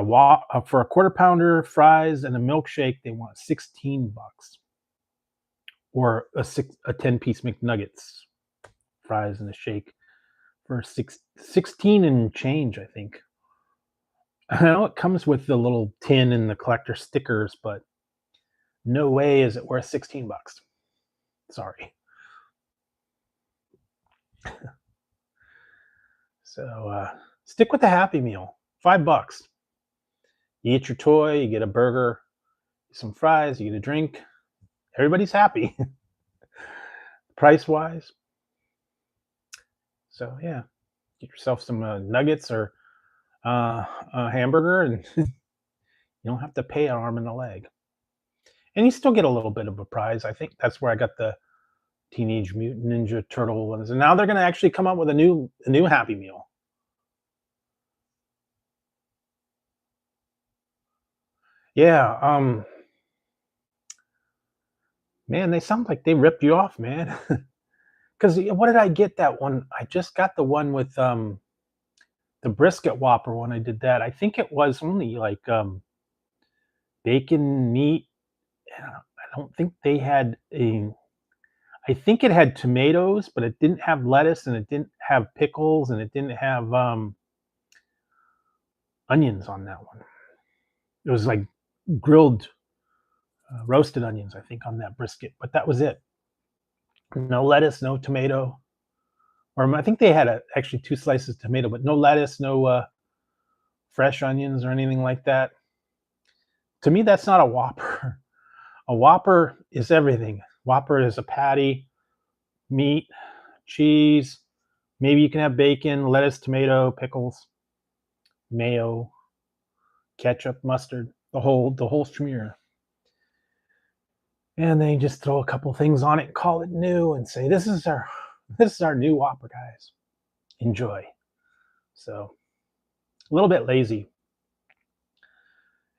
for a quarter pounder, fries, and a milkshake. They want $16, or a 10-piece McNuggets, fries, and a shake for 16 and change, I think. I know it comes with the little tin and the collector stickers, but no way is it worth $16. Sorry. So stick with the Happy Meal. $5. You get your toy, you get a burger, some fries, you get a drink. Everybody's happy, price wise. So yeah, get yourself some nuggets or a hamburger, and you don't have to pay an arm and a leg. And you still get a little bit of a prize. I think that's where I got the Teenage Mutant Ninja Turtle ones, and now they're going to actually come up with a new Happy Meal. Yeah, man, they sound like they ripped you off, man. Because what did I get that one? I just got the one with the brisket Whopper when I did that. I think it was only like bacon, meat. I don't think they had a. I think it had tomatoes, but it didn't have lettuce, and it didn't have pickles, and it didn't have onions on that one. It was like grilled, roasted onions, I think, on that brisket, but that was it. No lettuce, no tomato, or I think they had actually two slices of tomato, but no lettuce, no fresh onions or anything like that. To me, that's not a Whopper. A Whopper is everything. Whopper is a patty, meat, cheese. Maybe you can have bacon, lettuce, tomato, pickles, mayo, ketchup, mustard, the whole schmear. And they just throw a couple things on it, call it new, and say this is our new Whopper, guys. Enjoy. So a little bit lazy.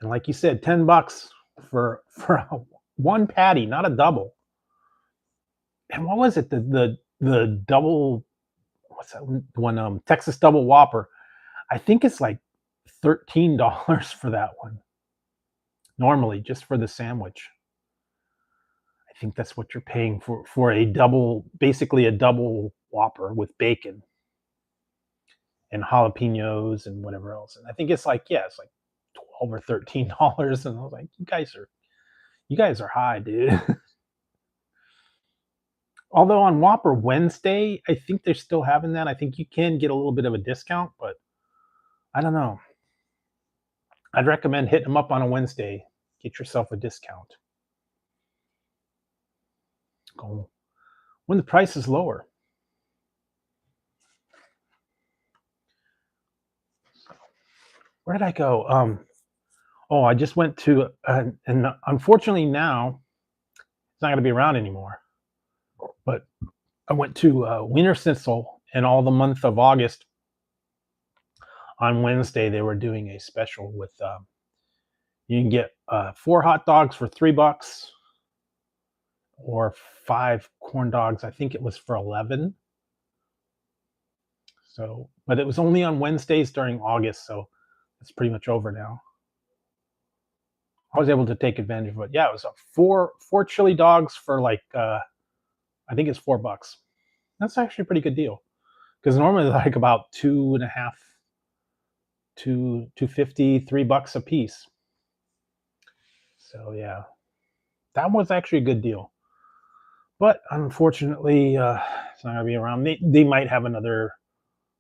And like you said, $10 for one patty, not a double. And what was it? The double, what's that one? Texas double Whopper. I think it's like $13 for that one. Normally, just for the sandwich. I think that's what you're paying for a double, basically a double Whopper with bacon and jalapenos and whatever else. And I think it's like, yeah, it's like $12 or $13. And I was like, you guys are high, dude. Although on Whopper Wednesday, I think they're still having that. I think you can get a little bit of a discount, but I don't know. I'd recommend hitting them up on a Wednesday. Get yourself a discount. Go when the price is lower. Where did I go? Oh, I just went to, and unfortunately now it's not going to be around anymore. But I went to Wiener Schnitzel, and all the month of August. On Wednesday, they were doing a special with you can get 4 hot dogs for $3, or 5 corn dogs. I think it was for 11. So, but it was only on Wednesdays during August, so it's pretty much over now. I was able to take advantage of it. Yeah, it was four chili dogs for like I think it's $4. That's actually a pretty good deal, because normally they're like about $2.50, $3 a piece. So yeah, that was actually a good deal. But unfortunately, it's not gonna be around. They might have another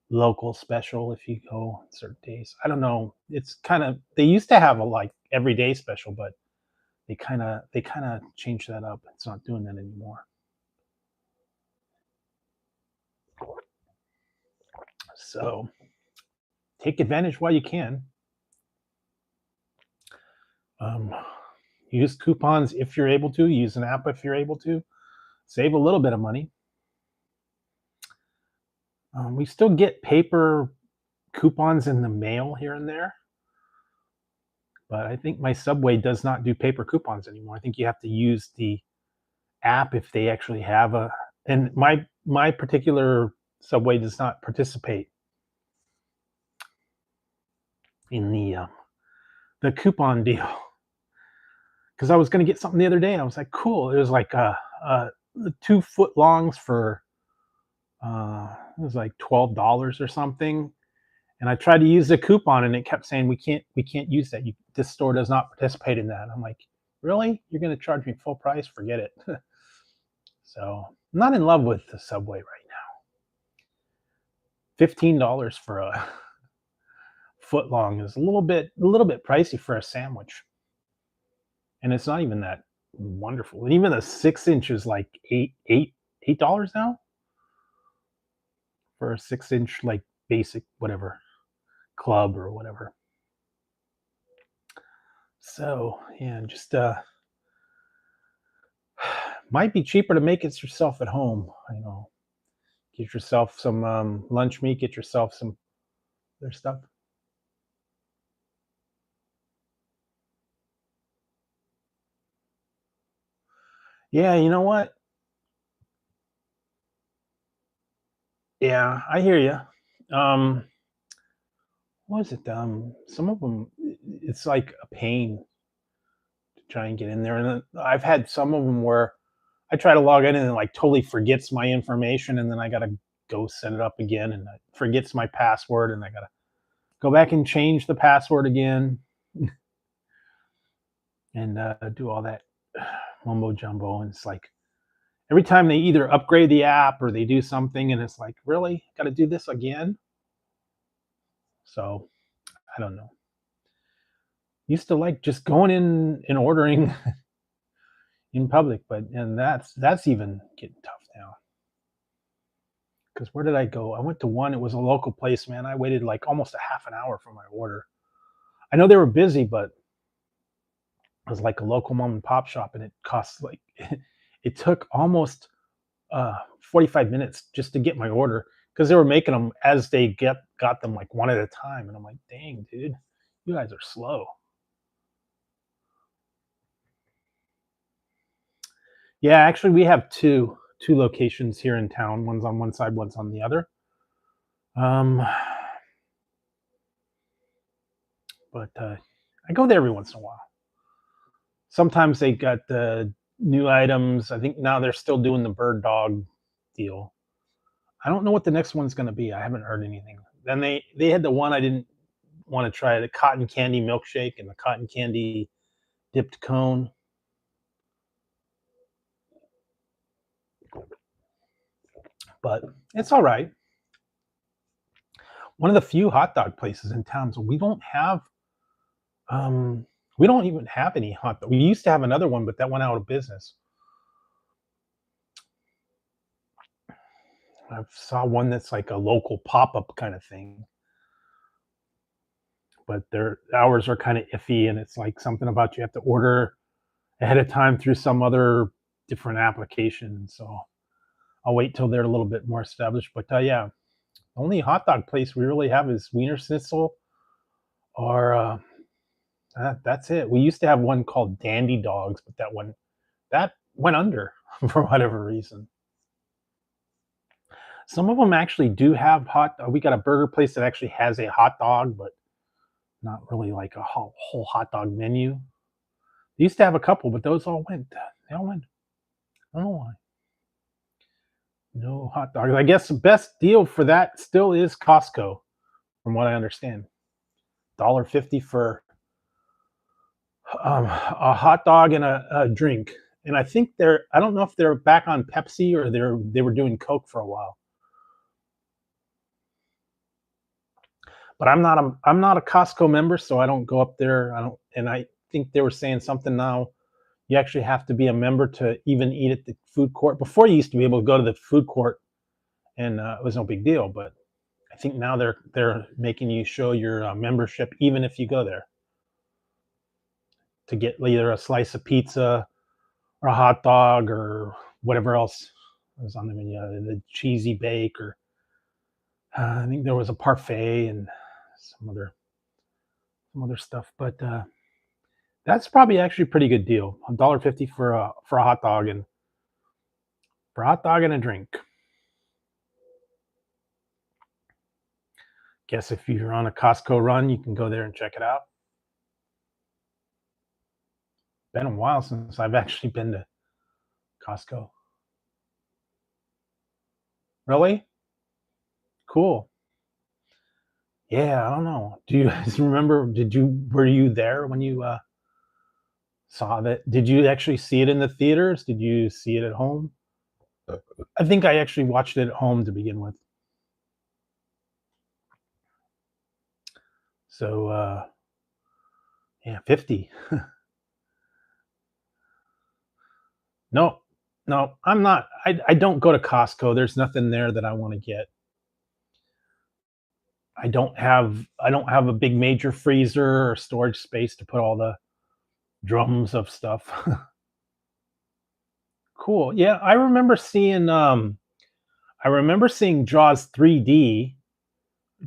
local special if you go on certain days. I don't know. It's kind of they used to have a like everyday special, but they kind of changed that up. It's not doing that anymore. So take advantage while you can. Um, use coupons if you're able to. Use an app if you're able to. Save a little bit of money. We still get paper coupons in the mail here and there, but I think my Subway does not do paper coupons anymore. I think you have to use the app if they actually have a. And my particular Subway does not participate in the coupon deal because I was going to get something the other day and I was like, cool. It was like 2 foot longs for it was like $12 or something. And I tried to use the coupon and it kept saying we can't use that. This store does not participate in that. I'm like, really? You're going to charge me full price? Forget it. So I'm not in love with the Subway right now. $15 for a foot long is a little bit pricey for a sandwich, and it's not even that wonderful. And even a 6 inch is like $8 now for a 6 inch like basic whatever club or whatever. So yeah, just might be cheaper to make it yourself at home. Get yourself some lunch meat. Get yourself some other stuff. Yeah, you know what? Yeah, I hear you. What is it? Some of them, it's like a pain to try and get in there. And then I've had some of them where I try to log in and it like totally forgets my information, and then I gotta go set it up again, and it forgets my password, and I gotta go back and change the password again, and do all that mumbo jumbo. And it's like every time they either upgrade the app or they do something, and it's like, really, got to do this again. So I don't know. Used to like just going in and ordering in public, but and that's even getting tough now. Because where did I go? I went to one. It was a local place, man. I waited like almost a half an hour for my order. I know they were busy, but it was like a local mom and pop shop, and it cost like it took almost 45 minutes just to get my order because they were making them as they got them like one at a time, and I'm like, dang, dude, you guys are slow. Yeah, actually, we have two locations here in town. One's on one side, one's on the other. Um, but I go there every once in a while. Sometimes they got the new items. I think now they're still doing the bird dog deal. I don't know what the next one's going to be. I haven't heard anything. Then they had the one I didn't want to try, the cotton candy milkshake and the cotton candy dipped cone. But it's all right. One of the few hot dog places in town, so um we don't even have any hot dog. We used to have another one, but that went out of business. I saw one that's like a local pop-up kind of thing, but their hours are kind of iffy, and it's like something about you have to order ahead of time through some other different application. So I'll wait till they're a little bit more established. But yeah, the only hot dog place we really have is Wiener Schnitzel, or that's it. We used to have one called Dandy Dogs, but that went under for whatever reason. Some of them actually do have hot. We got a burger place that actually has a hot dog, but not really like a whole hot dog menu. They used to have a couple, but those all went. They all went. I don't know why. No hot dogs. I guess the best deal for that still is Costco, from what I understand. $1.50 for a hot dog and a drink, and I think I don't know if they're back on Pepsi or they were doing Coke for a while. But I'm not a Costco member, so I don't go up there. I don't, and I think they were saying something now. You actually have to be a member to even eat at the food court. Before, you used to be able to go to the food court, and it was no big deal. But I think now they're making you show your membership, even if you go there, to get either a slice of pizza or a hot dog or whatever else was on the menu, the cheesy bake, or I think there was a parfait and some other stuff. But that's probably actually a pretty good deal. $1.50 for a hot dog and a drink. Guess if you're on a Costco run, you can go there and check it out. Been a while since I've actually been to Costco. Really? Cool. Yeah, I don't know. Do you guys remember? Were you there when you saw that? Did you actually see it in the theaters? Did you see it at home? I think I actually watched it at home to begin with. So yeah, 50. No, no, I'm not. I don't go to Costco. There's nothing there that I want to get. I don't have a big major freezer or storage space to put all the drums of stuff. Cool. Yeah, I remember seeing Jaws 3D,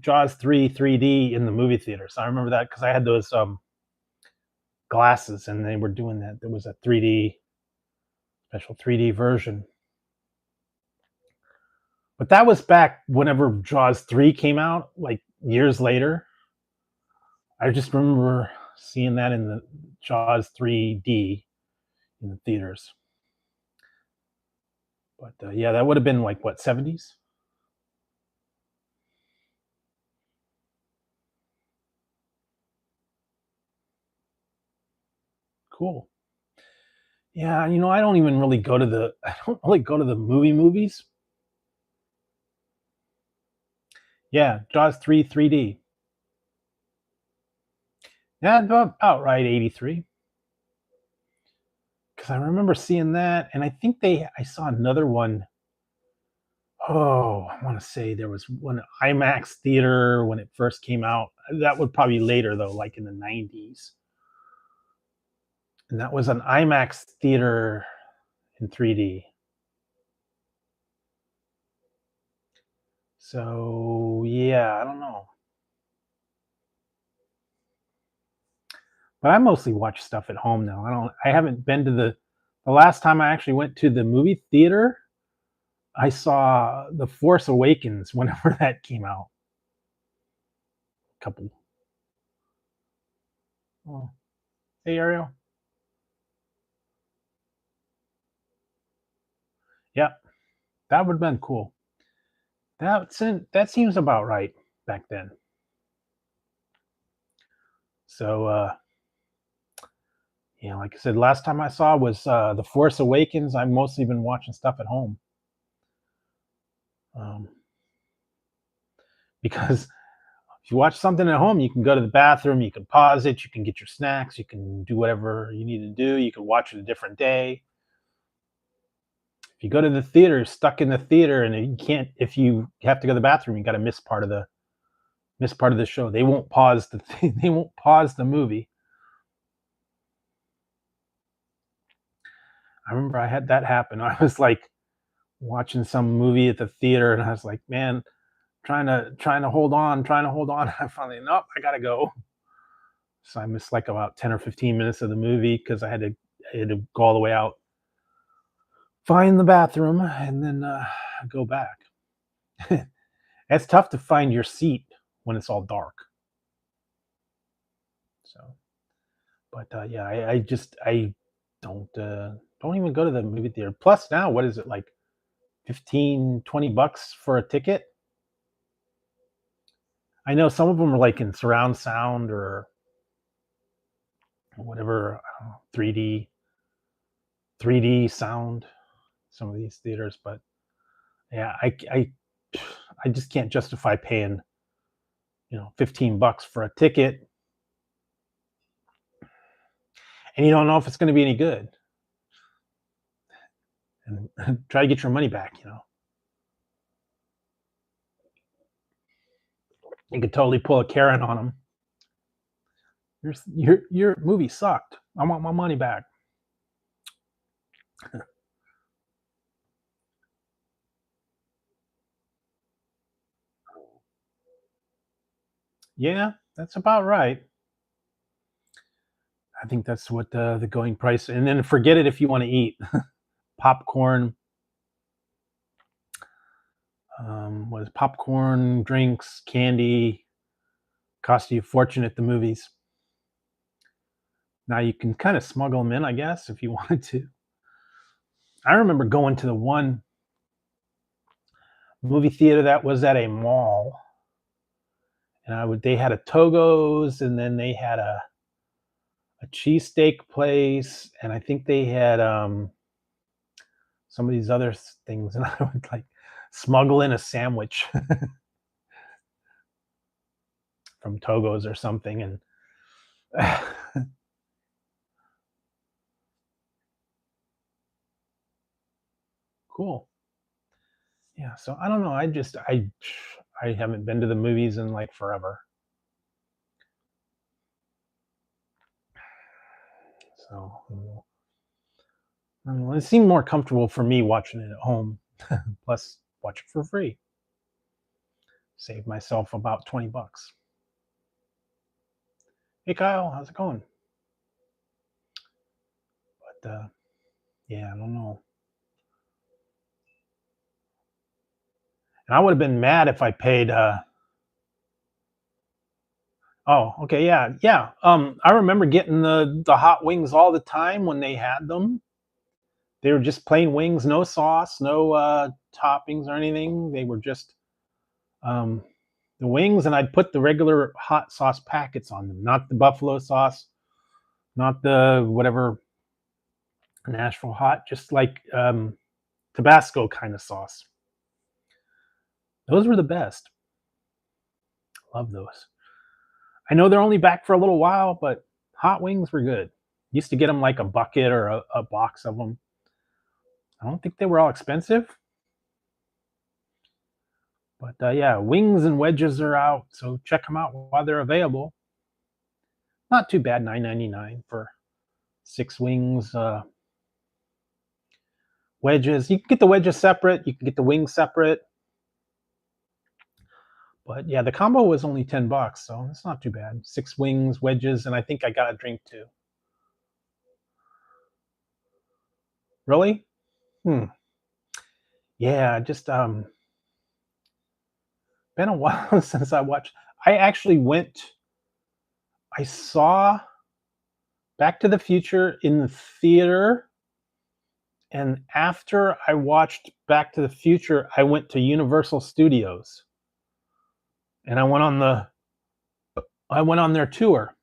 Jaws 3 3D in the movie theaters. I remember that because I had those glasses and they were doing that. There was a 3D special 3D version. But that was back whenever Jaws 3 came out, like years later. I just remember seeing that in the Jaws 3D in the theaters. But yeah, that would have been like what, 70s? Cool. Yeah, I don't even really go to the I don't really go to the movies. Yeah, Jaws 3 3D. Yeah, about right, 83. Because I remember seeing that, and I saw another one. Oh, I want to say there was one IMAX theater when it first came out. That would probably later though, like in the 90s. And that was an IMAX theater in 3D. So yeah, I don't know. But I mostly watch stuff at home now. I haven't been to the last time I actually went to the movie theater, I saw The Force Awakens whenever that came out. Couple. Oh, hey Ariel. Yeah, that would have been cool. That seems about right back then. So yeah, like I said, last time I saw was The Force Awakens. I've mostly been watching stuff at home. Um, because if you watch something at home, you can go to the bathroom, you can pause it, you can get your snacks, you can do whatever you need to do, you can watch it a different day. If you go to the theater, stuck in the theater, and you can't, if you have to go to the bathroom, you got to miss part of the show. They won't pause they won't pause the movie. I remember I had that happen. I was like watching some movie at the theater, and I was like, man, trying to hold on, trying to hold on. I finally, nope, I gotta go. So I missed like about 10 or 15 minutes of the movie because I had to go all the way out, find the bathroom, and then go back. It's tough to find your seat when it's all dark. So, but yeah, I don't even go to the movie theater. Plus now, what is it like 15, 20 bucks for a ticket? I know some of them are like in surround sound or whatever, 3D. 3D sound, some of these theaters, but yeah, I just can't justify paying, $15 for a ticket, and you don't know if it's going to be any good, and try to get your money back. You could totally pull a Karen on them. Your movie sucked. I want my money back. Yeah, that's about right. I think that's what the going price. And then forget it if you want to eat popcorn. What is popcorn, drinks, candy? Cost you a fortune at the movies. Now you can kind of smuggle them in, I guess, if you wanted to. I remember going to the one movie theater that was at a mall, and they had a Togo's, and then they had a cheesesteak place, and I think they had some of these other things, and I would like smuggle in a sandwich from Togo's or something, and cool. Yeah, so I don't know. I haven't been to the movies in like forever, so I don't know, it seemed more comfortable for me watching it at home. Plus, watch it for free. Save myself about $20. Hey Kyle, how's it going? But yeah, I don't know. And I would have been mad if I paid. Oh, okay, yeah, yeah. I remember getting the hot wings all the time when they had them. They were just plain wings, no sauce, no toppings or anything. They were just um, the wings, and I'd put the regular hot sauce packets on them, not the buffalo sauce, not the whatever Nashville hot, just like Tabasco kind of sauce. Those were the best. Love those. I know they're only back for a little while, but hot wings were good. Used to get them like a bucket or a box of them. I don't think they were all expensive, but yeah, wings and wedges are out, so check them out while they're available. Not too bad, $9.99 for 6 wings. Wedges, you can get the wedges separate, you can get the wings separate, but yeah, the combo was only $10, so it's not too bad. 6 wings, wedges, and I think I got a drink too. Really? Yeah, just been a while since I watched. I actually went. I saw Back to the Future in the theater, and after I watched Back to the Future, I went to Universal Studios, and I went on their tour,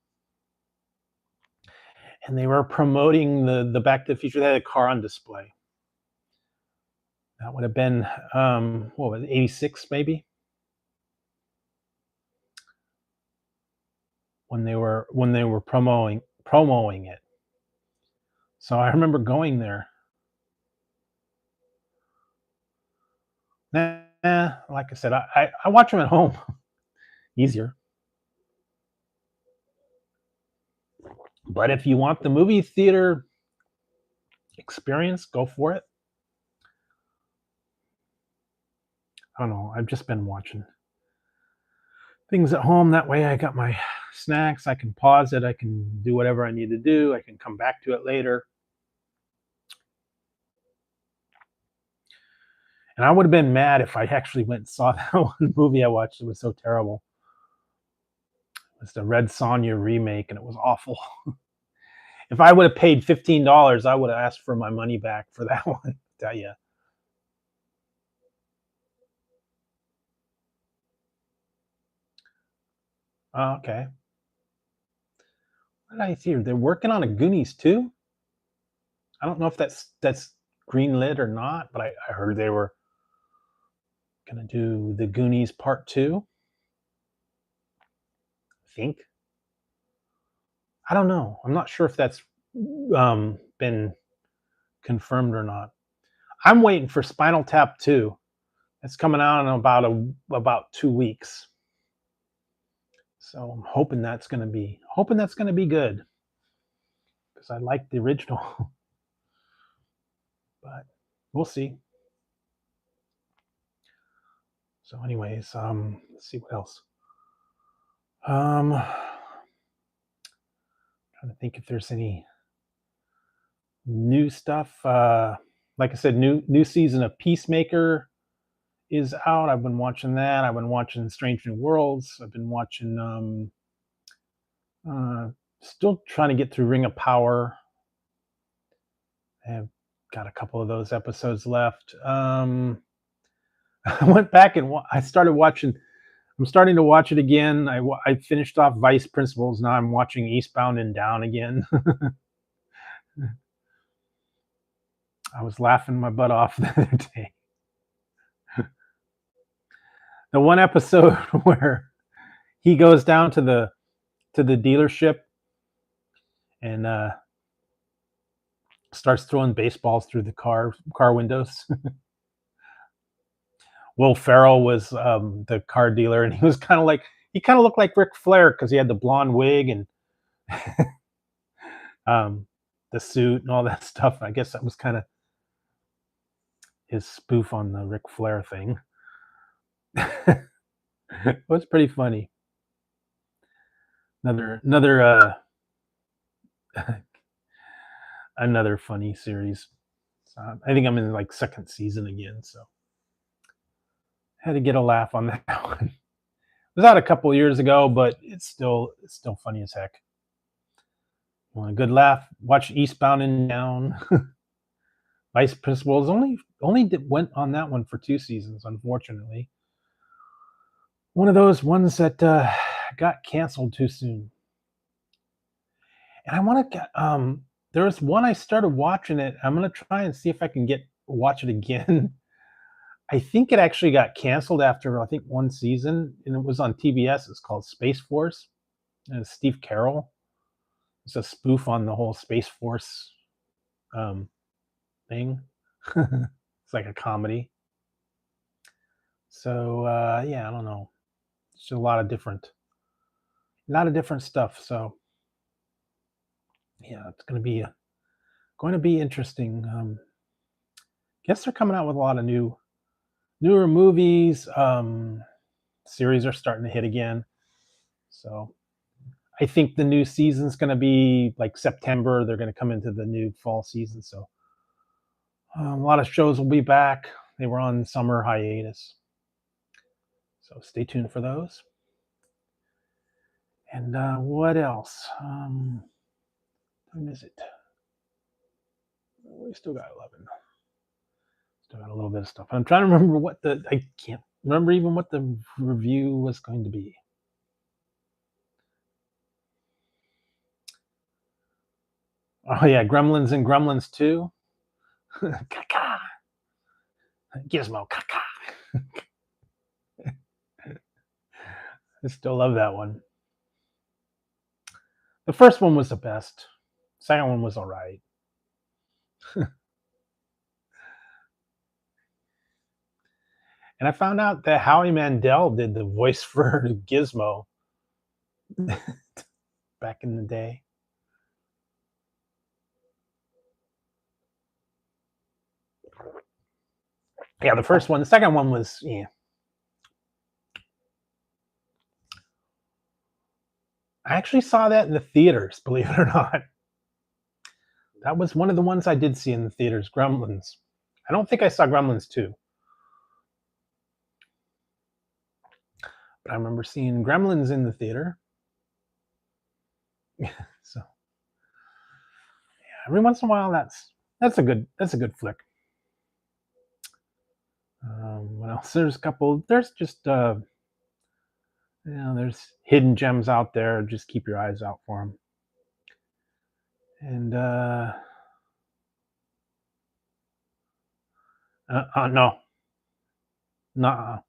and they were promoting the Back to the Future. They had a car on display. That would have been what was it, 86 maybe, when they were promoting it. So I remember going there. Like I said, I watch them at home. Easier. But if you want the movie theater experience, go for it. I don't know. I've just been watching things at home. That way I got my snacks. I can pause it. I can do whatever I need to do. I can come back to it later. And I would have been mad if I actually went and saw that one movie I watched. It was so terrible. It's the Red Sonja remake, and it was awful. If I would have paid $15, I would have asked for my money back for that one. I tell you. Oh, okay. What did I see? They're working on a Goonies too. I don't know if that's greenlit or not, but I heard they were gonna do the Goonies Part 2. I think. I don't know. I'm not sure if that's been confirmed or not. I'm waiting for Spinal Tap 2. It's coming out in about 2 weeks. So I'm hoping that's gonna be good because I like the original, but we'll see. So, anyways, let's see what else. Trying to think if there's any new stuff. Like I said, new season of Peacemaker is out. I've been watching that. I've been watching Strange New Worlds. I've been watching still trying to get through Ring of Power. I've got a couple of those episodes left. I went back and I started watching. I'm starting to watch it again. I finished off Vice Principals. Now I'm watching Eastbound and Down again. I was laughing my butt off the other day. The one episode where he goes down to the dealership and starts throwing baseballs through the car windows. Will Ferrell was the car dealer, and he kind of looked like Ric Flair because he had the blonde wig and the suit and all that stuff. I guess that was kind of his spoof on the Ric Flair thing. It was pretty funny. Another another funny series. So I think I'm in like second season again, so had to get a laugh on that one. It was out a couple years ago, but it's still funny as heck. Want a good laugh? Watch Eastbound and Down. Vice Principals only went on that one for 2 seasons, unfortunately. One of those ones that got canceled too soon. And I want to there was one I started watching it. I'm gonna try and see if I can watch it again. I think it actually got canceled after 1 season, and it was on TBS. It's called Space Force, and it's Steve Carell. It's a spoof on the whole Space Force thing. It's like a comedy. So yeah, I don't know. It's a lot of different stuff. So yeah, it's going to be interesting. Guess they're coming out with a lot of newer movies. Series are starting to hit again. So I think the new season's going to be like September. They're going to come into the new fall season. So a lot of shows will be back. They were on summer hiatus. So stay tuned for those. And what else? Time is it? We still got 11. Still got a little bit of stuff. I'm trying to remember I can't remember even what the review was going to be. Oh yeah, Gremlins and Gremlins 2. Caca. Gizmo, caca. I still love that one. The first one was the best. Second one was all right. And I found out that Howie Mandel did the voice for Gizmo back in the day. Yeah, the first one. The second one was, yeah. I actually saw that in the theaters, believe it or not. That was one of the ones I did see in the theaters, Gremlins. I don't think I saw Gremlins 2. But I remember seeing Gremlins in the theater. So yeah, every once in a while that's a good flick. What else? There's a couple. There's just there's hidden gems out there. Just keep your eyes out for them. And No, no.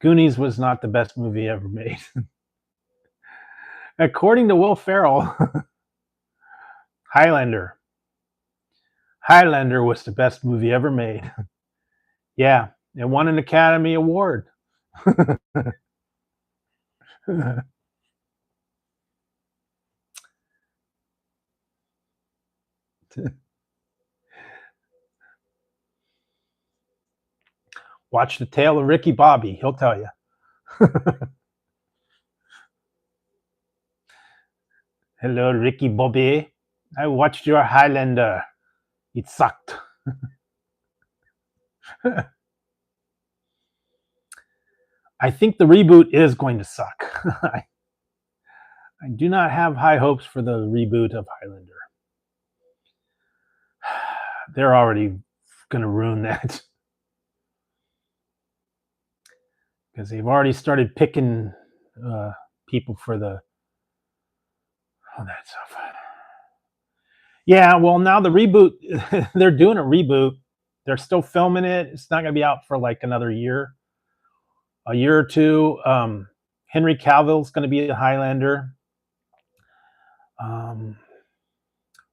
Goonies was not the best movie ever made. According to Will Ferrell, Highlander. Highlander was the best movie ever made. Yeah, it won an Academy Award. Watch The Tale of Ricky Bobby. He'll tell you. Hello, Ricky Bobby. I watched your Highlander. It sucked. I think the reboot is going to suck. I do not have high hopes for the reboot of Highlander. They're already going to ruin that because they've already started picking people for all that stuff. Yeah, well, now the reboot, they're doing a reboot. They're still filming it. It's not going to be out for like another year, a year or two. Henry Cavill's going to be the Highlander.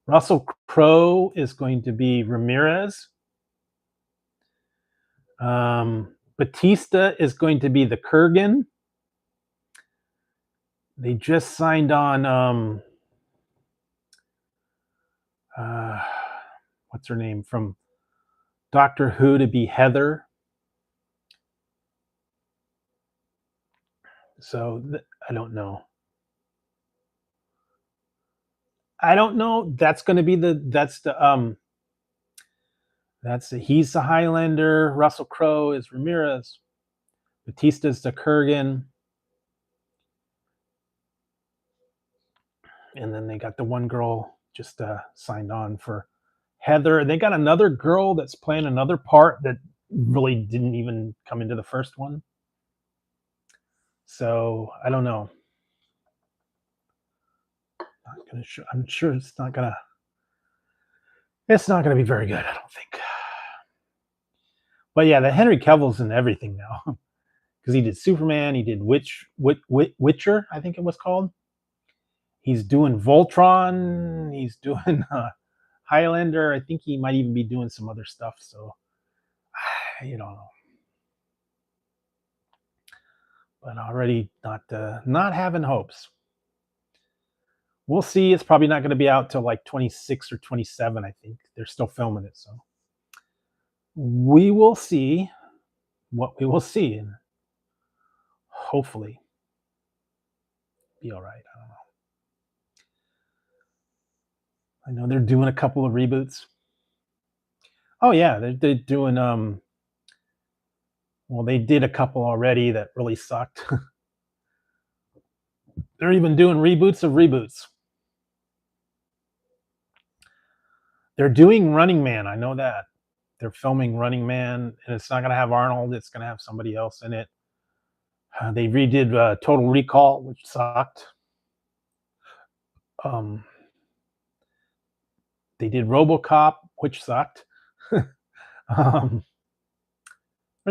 Russell Crowe is going to be Ramirez. Batista is going to be the Kurgan. They just signed on what's her name from Doctor Who to be Heather. So I don't know. That's going to be he's the Highlander. Russell Crowe is Ramirez. Batista's the Kurgan. And then they got the one girl just signed on for Heather. They got another girl that's playing another part that really didn't even come into the first one. So I don't know. I'm sure it's not gonna be very good, I don't think. But yeah, the Henry Cavill's in everything now because he did Superman, he did Witcher, I think it was called. He's doing Voltron, he's doing Highlander. I think he might even be doing some other stuff. So you don't know. But already not having hopes. We'll see. It's probably not going to be out till like 26 or 27. I think they're still filming it, so we will see what we will see, and hopefully be all right. I don't know. I know they're doing a couple of reboots. Oh yeah, they're doing well, they did a couple already that really sucked. They're even doing reboots of reboots. They're doing Running Man. I know that. They're filming Running Man, and it's not going to have Arnold. It's going to have somebody else in it. They redid Total Recall, which sucked. They did RoboCop, which sucked. There's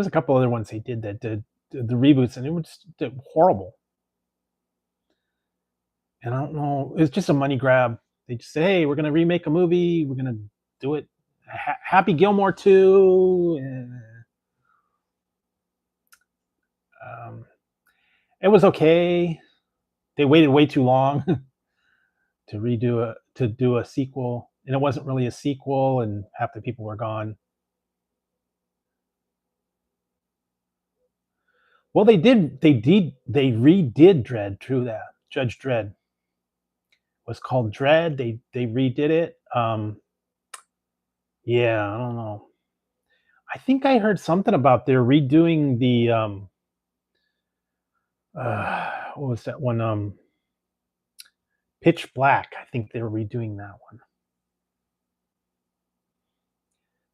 a couple other ones they did that did the reboots, and it was just horrible. And I don't know, it's just a money grab. They just say, hey, we're going to remake a movie. We're going to do it. Happy Gilmore 2. It was okay. They waited way too long to do a sequel, and it wasn't really a sequel, and half the people were gone. Well, they redid Dredd. True that. Judge Dredd was called Dredd. They redid it. Yeah, I don't know. I think I heard something about they're redoing the what was that one? Pitch Black. I think they're redoing that one.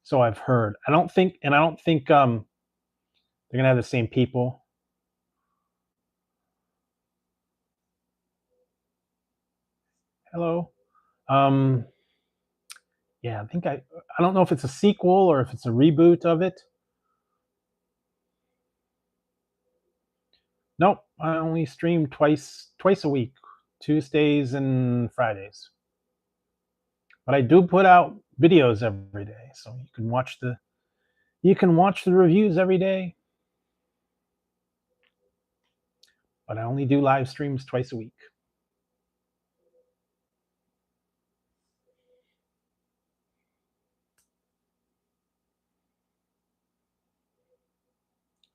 So I've heard. I don't think they're gonna have the same people. Hello. Yeah, I think I don't know if it's a sequel or if it's a reboot of it. Nope, I only stream twice a week, Tuesdays and Fridays. But I do put out videos every day, so you can watch the reviews every day. But I only do live streams twice a week.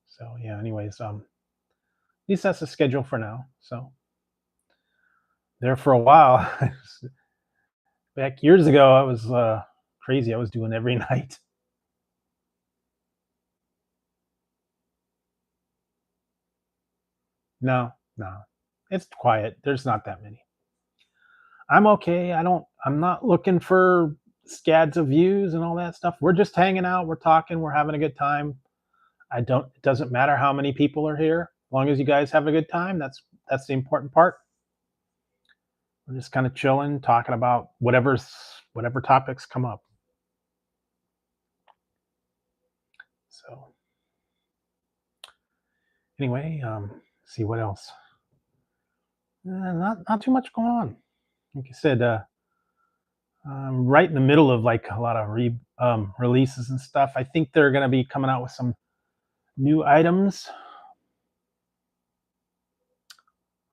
So yeah, anyways, at least that's the schedule for now. So there for a while. Back years ago, I was crazy. I was doing every night. No, no, it's quiet. There's not that many. I'm okay. I'm not looking for scads of views and all that stuff. We're just hanging out. We're talking. We're having a good time. It doesn't matter how many people are here. As long as you guys have a good time, that's the important part. We're just kind of chilling, talking about whatever topics come up. So anyway, see what else. Not too much going on. Like I said, I'm right in the middle of like a lot of releases and stuff. I think they're going to be coming out with some new items.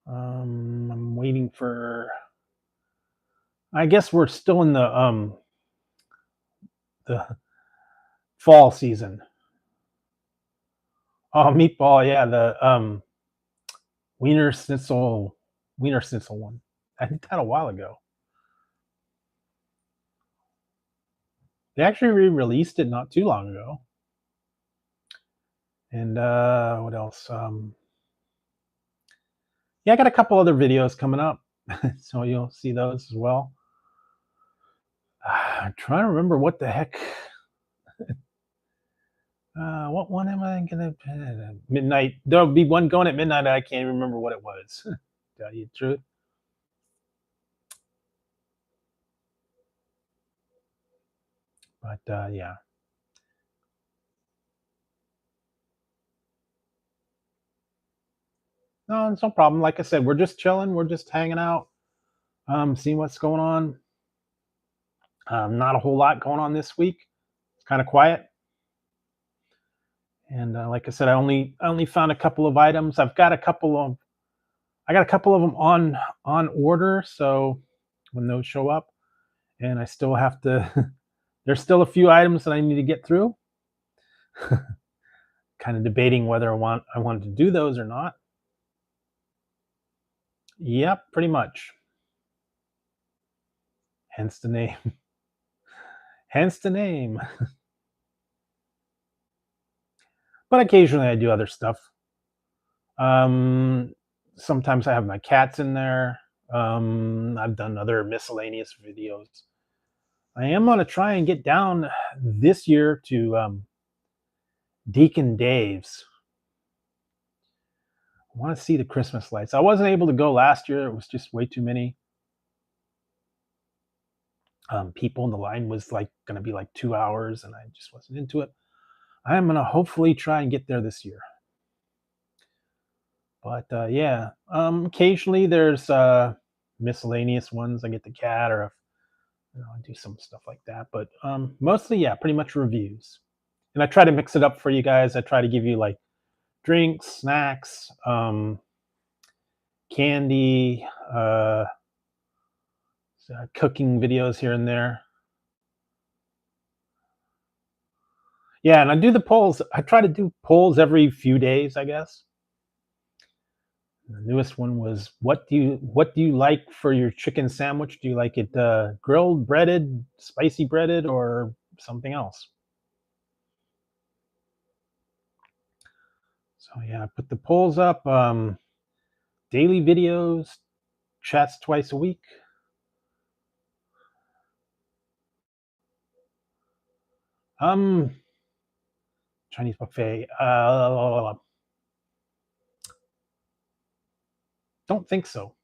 I'm waiting for. I guess we're still in the fall season. Oh, meatball, yeah, the Wiener Schnitzel, Wiener Schnitzel one. I did that a while ago. They actually re-released it not too long ago. And what else? Yeah, I got a couple other videos coming up, so you'll see those as well. I'm trying to remember what the heck. What one am I gonna midnight? There'll be one going at midnight. I can't remember what it was. Tell you the truth. But yeah, no, it's no problem. Like I said, we're just chilling. We're just hanging out, seeing what's going on. Not a whole lot going on this week. It's kind of quiet. And like I said, I only found a couple of items. I got a couple of them on order. So when those show up, and I still have to. There's still a few items that I need to get through. Kind of debating whether I wanted to do those or not. Yep, pretty much. Hence the name. Hence the name. But occasionally I do other stuff. Um, Sometimes I have my cats in there. I've done other miscellaneous videos. I am going to try and get down this year to Deacon Dave's. I want to see the Christmas lights. I wasn't able to go last year. It was just way too many people, and the line was like going to be like 2 hours, and I just wasn't into it. I'm going to hopefully try and get there this year. But yeah, occasionally there's miscellaneous ones. I get the cat, or I do some stuff like that. But mostly, yeah, pretty much reviews. And I try to mix it up for you guys. I try to give you like drinks, snacks, candy, cooking videos here and there. Yeah, and I do the polls. I try to do polls every few days, I guess. The newest one was what do you like for your chicken sandwich? Do you like it grilled, breaded, spicy breaded, or something else? So yeah, I put the polls up. Daily videos, chats twice a week. Um, Chinese buffet. Don't think so.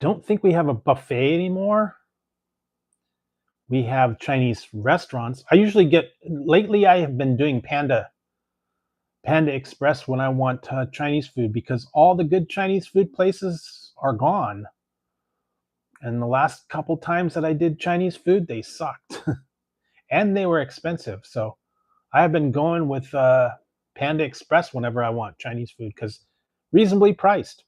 don't think we have a buffet anymore. We have Chinese restaurants. I usually get lately. I have been doing Panda Express when I want Chinese food because all the good Chinese food places are gone. And the last couple times that I did Chinese food, they sucked and they were expensive. So I have been going with Panda Express whenever I want Chinese food because reasonably priced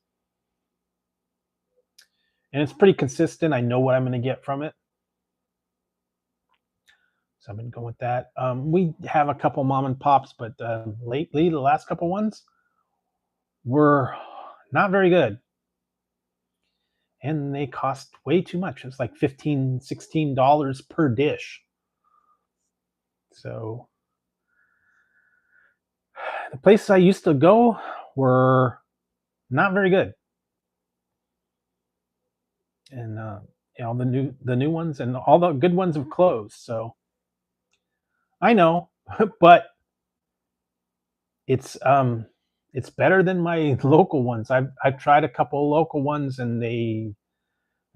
and it's pretty consistent. I know what I'm going to get from it. So I've been going with that. We have a couple mom and pops, but lately, the last couple ones were not very good. And they cost way too much. It's like $15, $16 per dish. So the places I used to go were not very good. And the new ones and all the good ones have closed. So I know, but it's better than my local ones. I've tried a couple local ones and they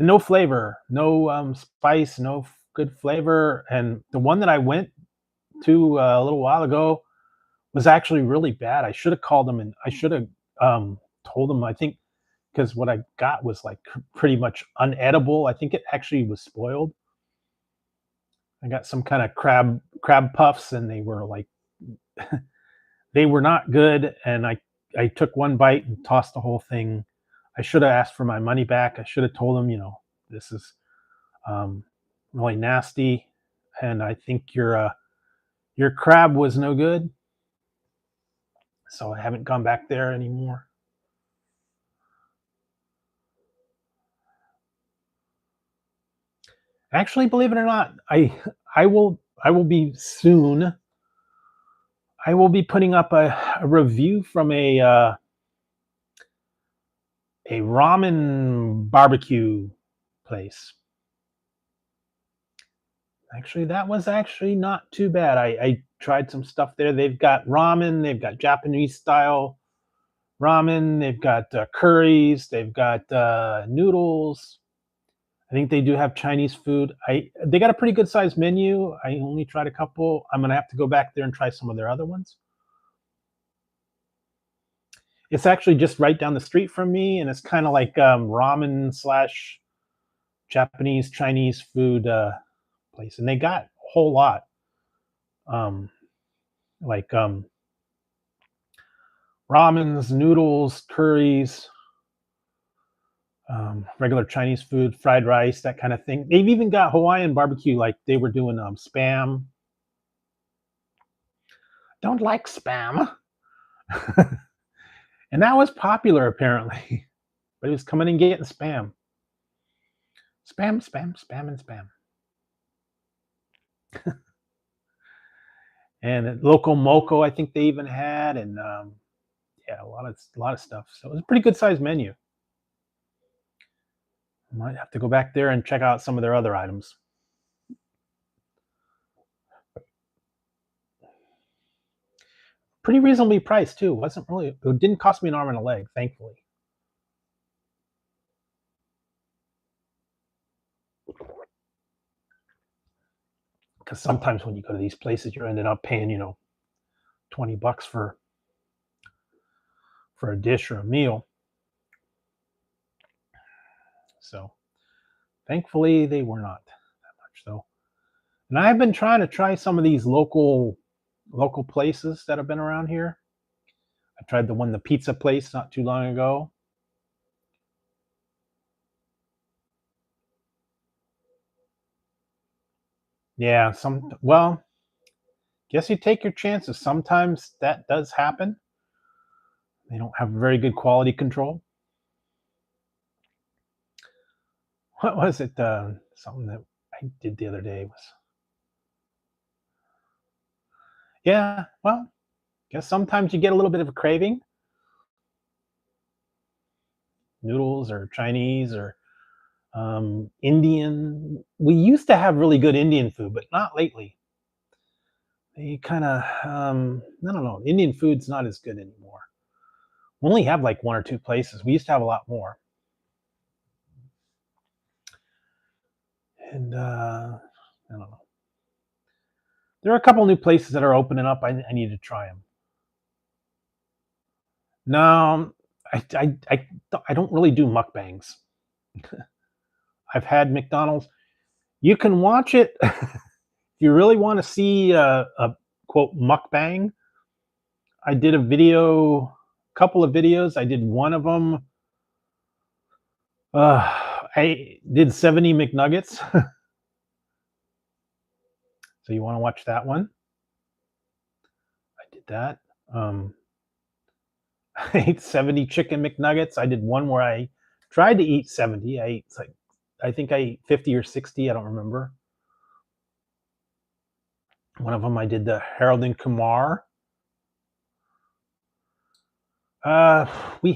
no flavor, no spice, no good flavor. And the one that I went to a little while ago was actually really bad. I should have called them and I should have told them. I think because what I got was like pretty much unedible. I think it actually was spoiled. I got some kind of crab puffs, and they were like they were not good. And I took one bite and tossed the whole thing. I should have asked for my money back. I should have told them, this is really nasty, and I think your crab was no good. So I haven't gone back there anymore. Actually, believe it or not, I will be soon. I will be putting up a review from a ramen barbecue place. Actually, that was actually not too bad. I tried some stuff there. They've got ramen, they've got Japanese style ramen, they've got curries, they've got noodles. I think they do have Chinese food. They got a pretty good sized menu. I only tried a couple. I'm gonna have to go back there and try some of their other ones. It's actually just right down the street from me, and it's kind of like ramen slash Japanese Chinese food place, and they got a whole lot, um, like ramens, noodles, curries, regular Chinese food, fried rice, that kind of thing. They've even got Hawaiian barbecue, like they were doing spam. Don't like spam, and that was popular apparently. But it was coming and getting spam, spam, spam, spam, and spam. And local moco, I think they even had, and yeah, a lot of stuff. So it was a pretty good sized menu. Might have to go back there and check out some of their other items. Pretty reasonably priced too. It didn't cost me an arm and a leg, thankfully. Because sometimes when you go to these places, you're ended up paying, $20 for a dish or a meal. So thankfully they were not that much. So, and I've been trying to try some of these local places that have been around here. I tried the pizza place not too long ago. Yeah, well, guess you take your chances. Sometimes that does happen. They don't have very good quality control. What was it? Something that I did the other day was, yeah, well, guess sometimes you get a little bit of a craving. Noodles or Chinese or Indian. We used to have really good Indian food, but not lately. They kind of, I don't know, Indian food's not as good anymore. We only have like one or two places. We used to have a lot more. And I don't know. There are a couple new places that are opening up. I need to try them. No, I don't really do mukbangs. I've had McDonald's. You can watch it if you really want to see a quote mukbang. I did a video, couple of videos. I did one of them. I did 70 McNuggets. So you want to watch that one? I did that. I ate 70 chicken McNuggets. I did one where I tried to eat 70. I think I ate 50 or 60. I don't remember. One of them I did the Harold and Kumar. We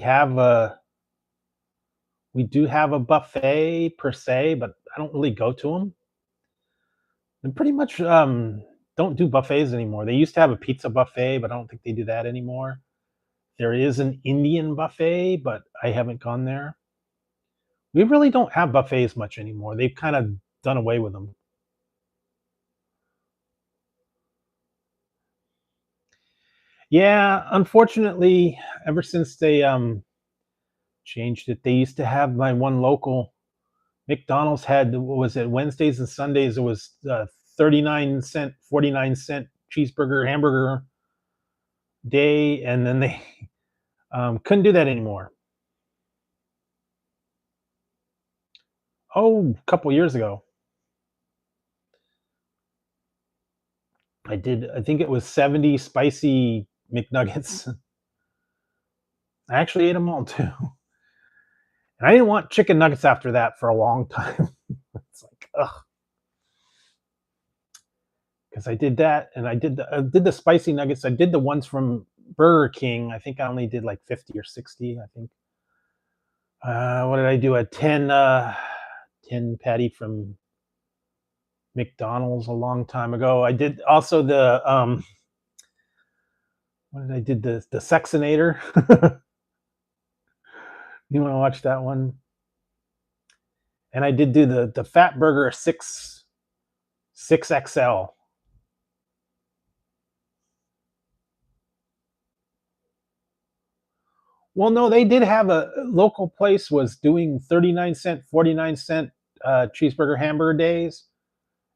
do have a buffet per se, but I don't really go to them. And pretty much don't do buffets anymore. They used to have a pizza buffet, but I don't think they do that anymore. There is an Indian buffet, but I haven't gone there. We really don't have buffets much anymore. They've kind of done away with them. Yeah, unfortunately, ever since they changed it, they used to have my one local McDonald's had, what was it, Wednesdays and Sundays, it was 39-cent, 49-cent cheeseburger, hamburger day, and then they couldn't do that anymore. Oh, a couple years ago. I think it was 70 spicy McNuggets. I actually ate them all too. And I didn't want chicken nuggets after that for a long time. It's like, ugh. Because I did that, and I did the spicy nuggets. I did the ones from Burger King. I think I only did like 50 or 60. I think. What did I do? A 10 patty from McDonald's a long time ago. I did also the what did I did the Sexinator. You want to watch that one? And I did do the Fat Burger 6XL. Well, no, they did have a local place was doing 39-cent, 49-cent cheeseburger hamburger days.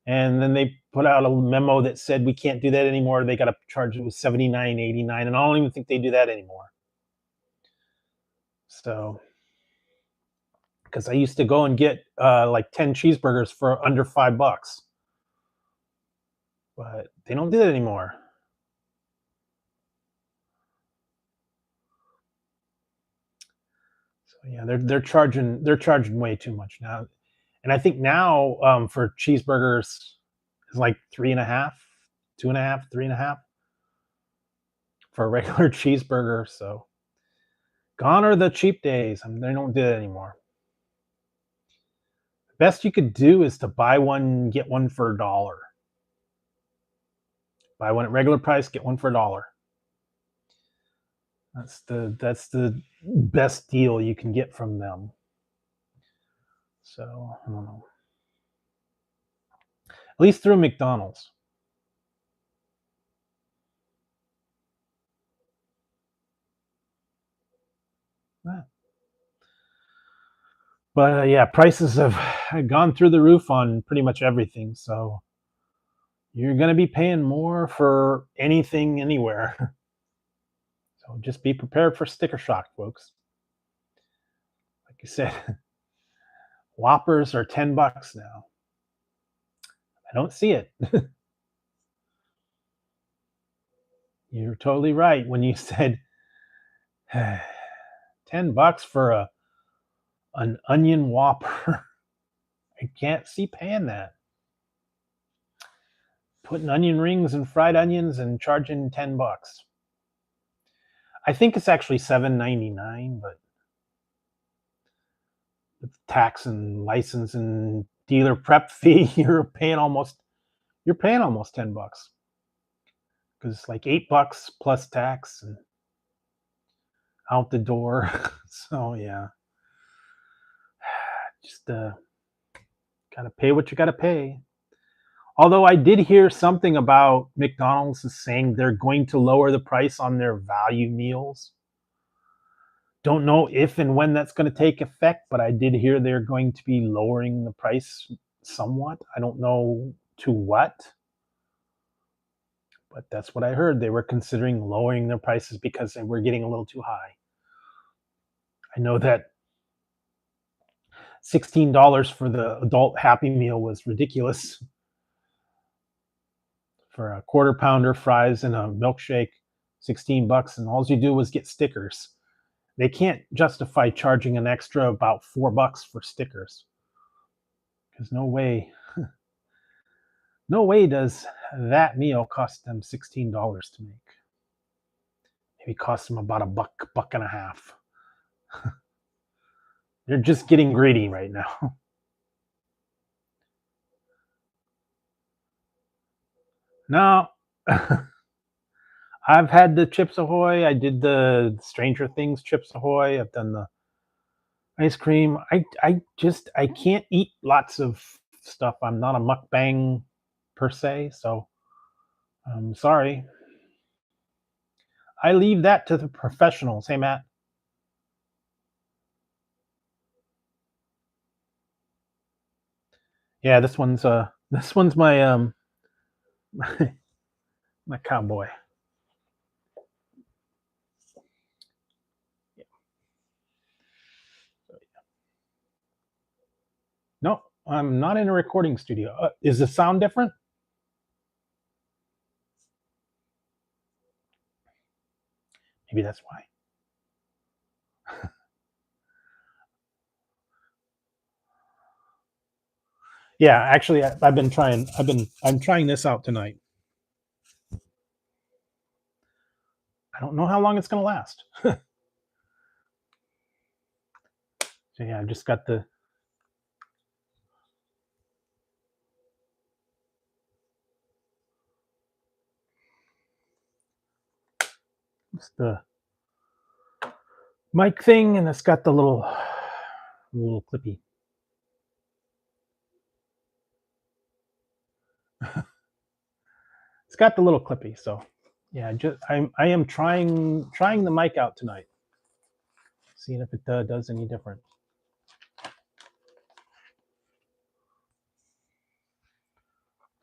And then they put out a memo that said we can't do that anymore. They got to charge it with 79.89, and I don't even think they do that anymore. So, because I used to go and get like 10 cheeseburgers for under $5, but they don't do that anymore. So yeah, they're charging way too much now, and I think now for cheeseburgers is like 3.5, 2.5, 3.5 for a regular cheeseburger. So gone are the cheap days. I mean, they don't do that anymore. The best you could do is to buy one, get one for $1. Buy one at regular price, get one for $1. That's the best deal you can get from them. So I don't know. At least through McDonald's. Yeah. But yeah, prices have gone through the roof on pretty much everything. So you're going to be paying more for anything anywhere. So just be prepared for sticker shock, folks. Like you said, Whoppers are $10 now. I don't see it. You're totally right when you said $10 for an onion Whopper. I can't see paying that. Putting onion rings and fried onions and charging $10. I think it's actually $7.99, but with tax and license and dealer prep fee, you're paying almost $10 because it's like $8 plus tax and out the door. So yeah, just gotta Gotta pay what you gotta pay. Although I did hear something about McDonald's is saying they're going to lower the price on their value meals. Don't know if and when that's going to take effect, but I did hear they're going to be lowering the price somewhat. I don't know to what, but that's what I heard. They were considering lowering their prices because they were getting a little too high. I know that $16 for the adult Happy Meal was ridiculous. For a quarter pounder, fries, and a milkshake, $16, and all you do was get stickers. They can't justify charging an extra about $4 for stickers. Because no way does that meal cost them $16 to make. Maybe it costs them about buck and a half. They're just getting greedy right now. No, I've had the Chips Ahoy. I did the Stranger Things Chips Ahoy. I've done the ice cream. I can't eat lots of stuff. I'm not a mukbang per se, so I'm sorry. I leave that to the professionals. Hey, Matt. Yeah, this one's my my cowboy. Yeah. No, I'm not in a recording studio. Is the sound different? Maybe that's why. Yeah, actually, I'm trying this out tonight. I don't know how long it's going to last. So yeah, I've just got the mic thing, and it's got the little clippy. It's got the little clippy. So yeah, I am trying the mic out tonight, seeing if it does any different.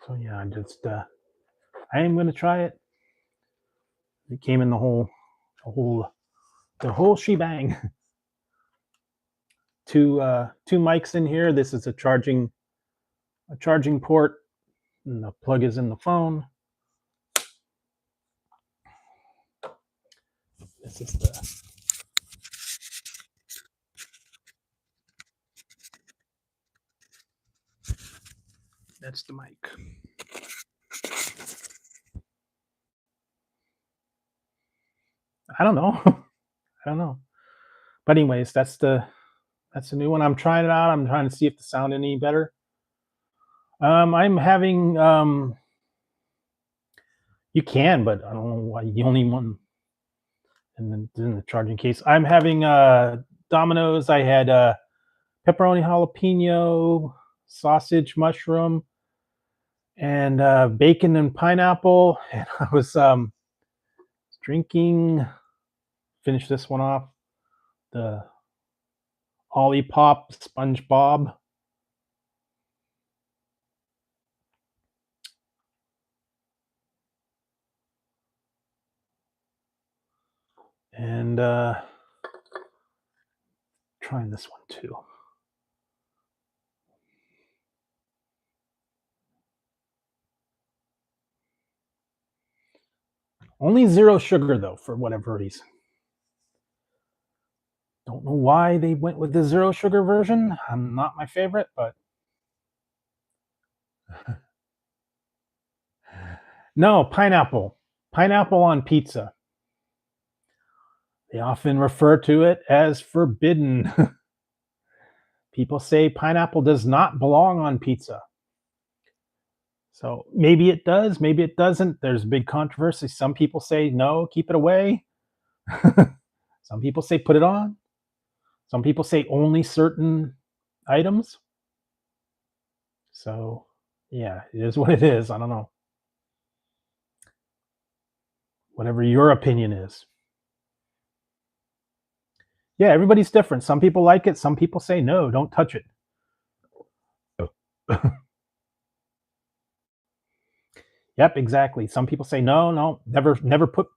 So yeah, I am going to try it. It came in the whole shebang. two mics in here. This is a charging port, and the plug is in the phone. This is that's the mic. I don't know. But anyways, that's the new one. I'm trying it out. I'm trying to see if the sound any better. I'm having you can, but I don't know why you only one in the charging case. I'm having Domino's. I had pepperoni jalapeno, sausage mushroom, and bacon and pineapple. And I was drinking. Finish this one off. The Olipop SpongeBob. And trying this one too. Only 0 sugar though, for whatever reason. Don't know why they went with the 0 sugar version. Not my favorite, but no, pineapple. Pineapple on pizza. They often refer to it as forbidden. People say pineapple does not belong on pizza. So maybe it does, maybe it doesn't. There's a big controversy. Some people say no, keep it away. Some people say put it on. Some people say only certain items. So, yeah, it is what it is. I don't know. Whatever your opinion is. Yeah, everybody's different. Some people like it. Some people say, no, don't touch it. Yep, exactly. Some people say, no, no, never put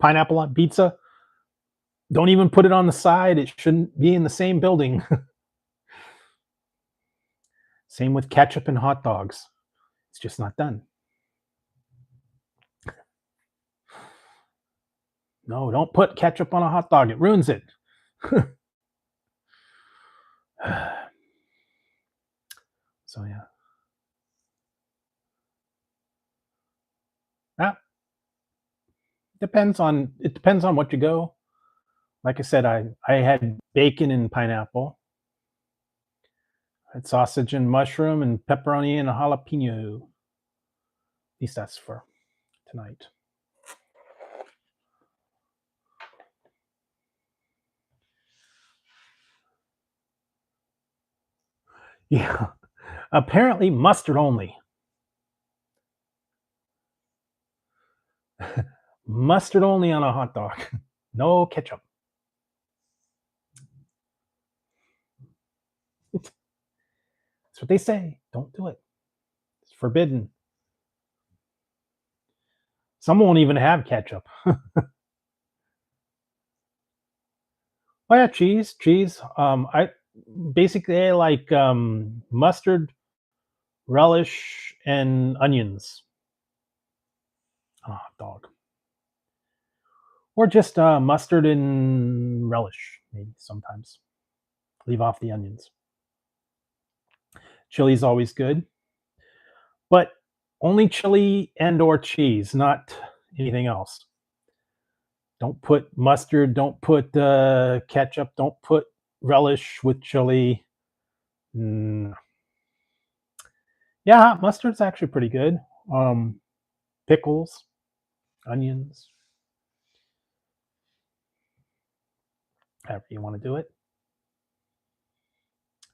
pineapple on pizza. Don't even put it on the side. It shouldn't be in the same building. Same with ketchup and hot dogs. It's just not done. No, don't put ketchup on a hot dog. It ruins it. So yeah. Ah, it depends on what you go. Like I said, I had bacon and pineapple. I had sausage and mushroom and pepperoni and a jalapeno. At least that's for tonight. Yeah. Apparently mustard only. Mustard only on a hot dog. No ketchup. That's what they say. Don't do it. It's forbidden. Some won't even have ketchup. Oh yeah, cheese. I basically like mustard, relish, and onions on a hot dog, or just mustard and relish. Maybe sometimes leave off the onions. Chili's always good, but only chili and/or cheese, not anything else. Don't put mustard. Don't put ketchup. Don't put relish with chili. Mm. Yeah, mustard's actually pretty good. Um, Pickles, onions, however you want to do it.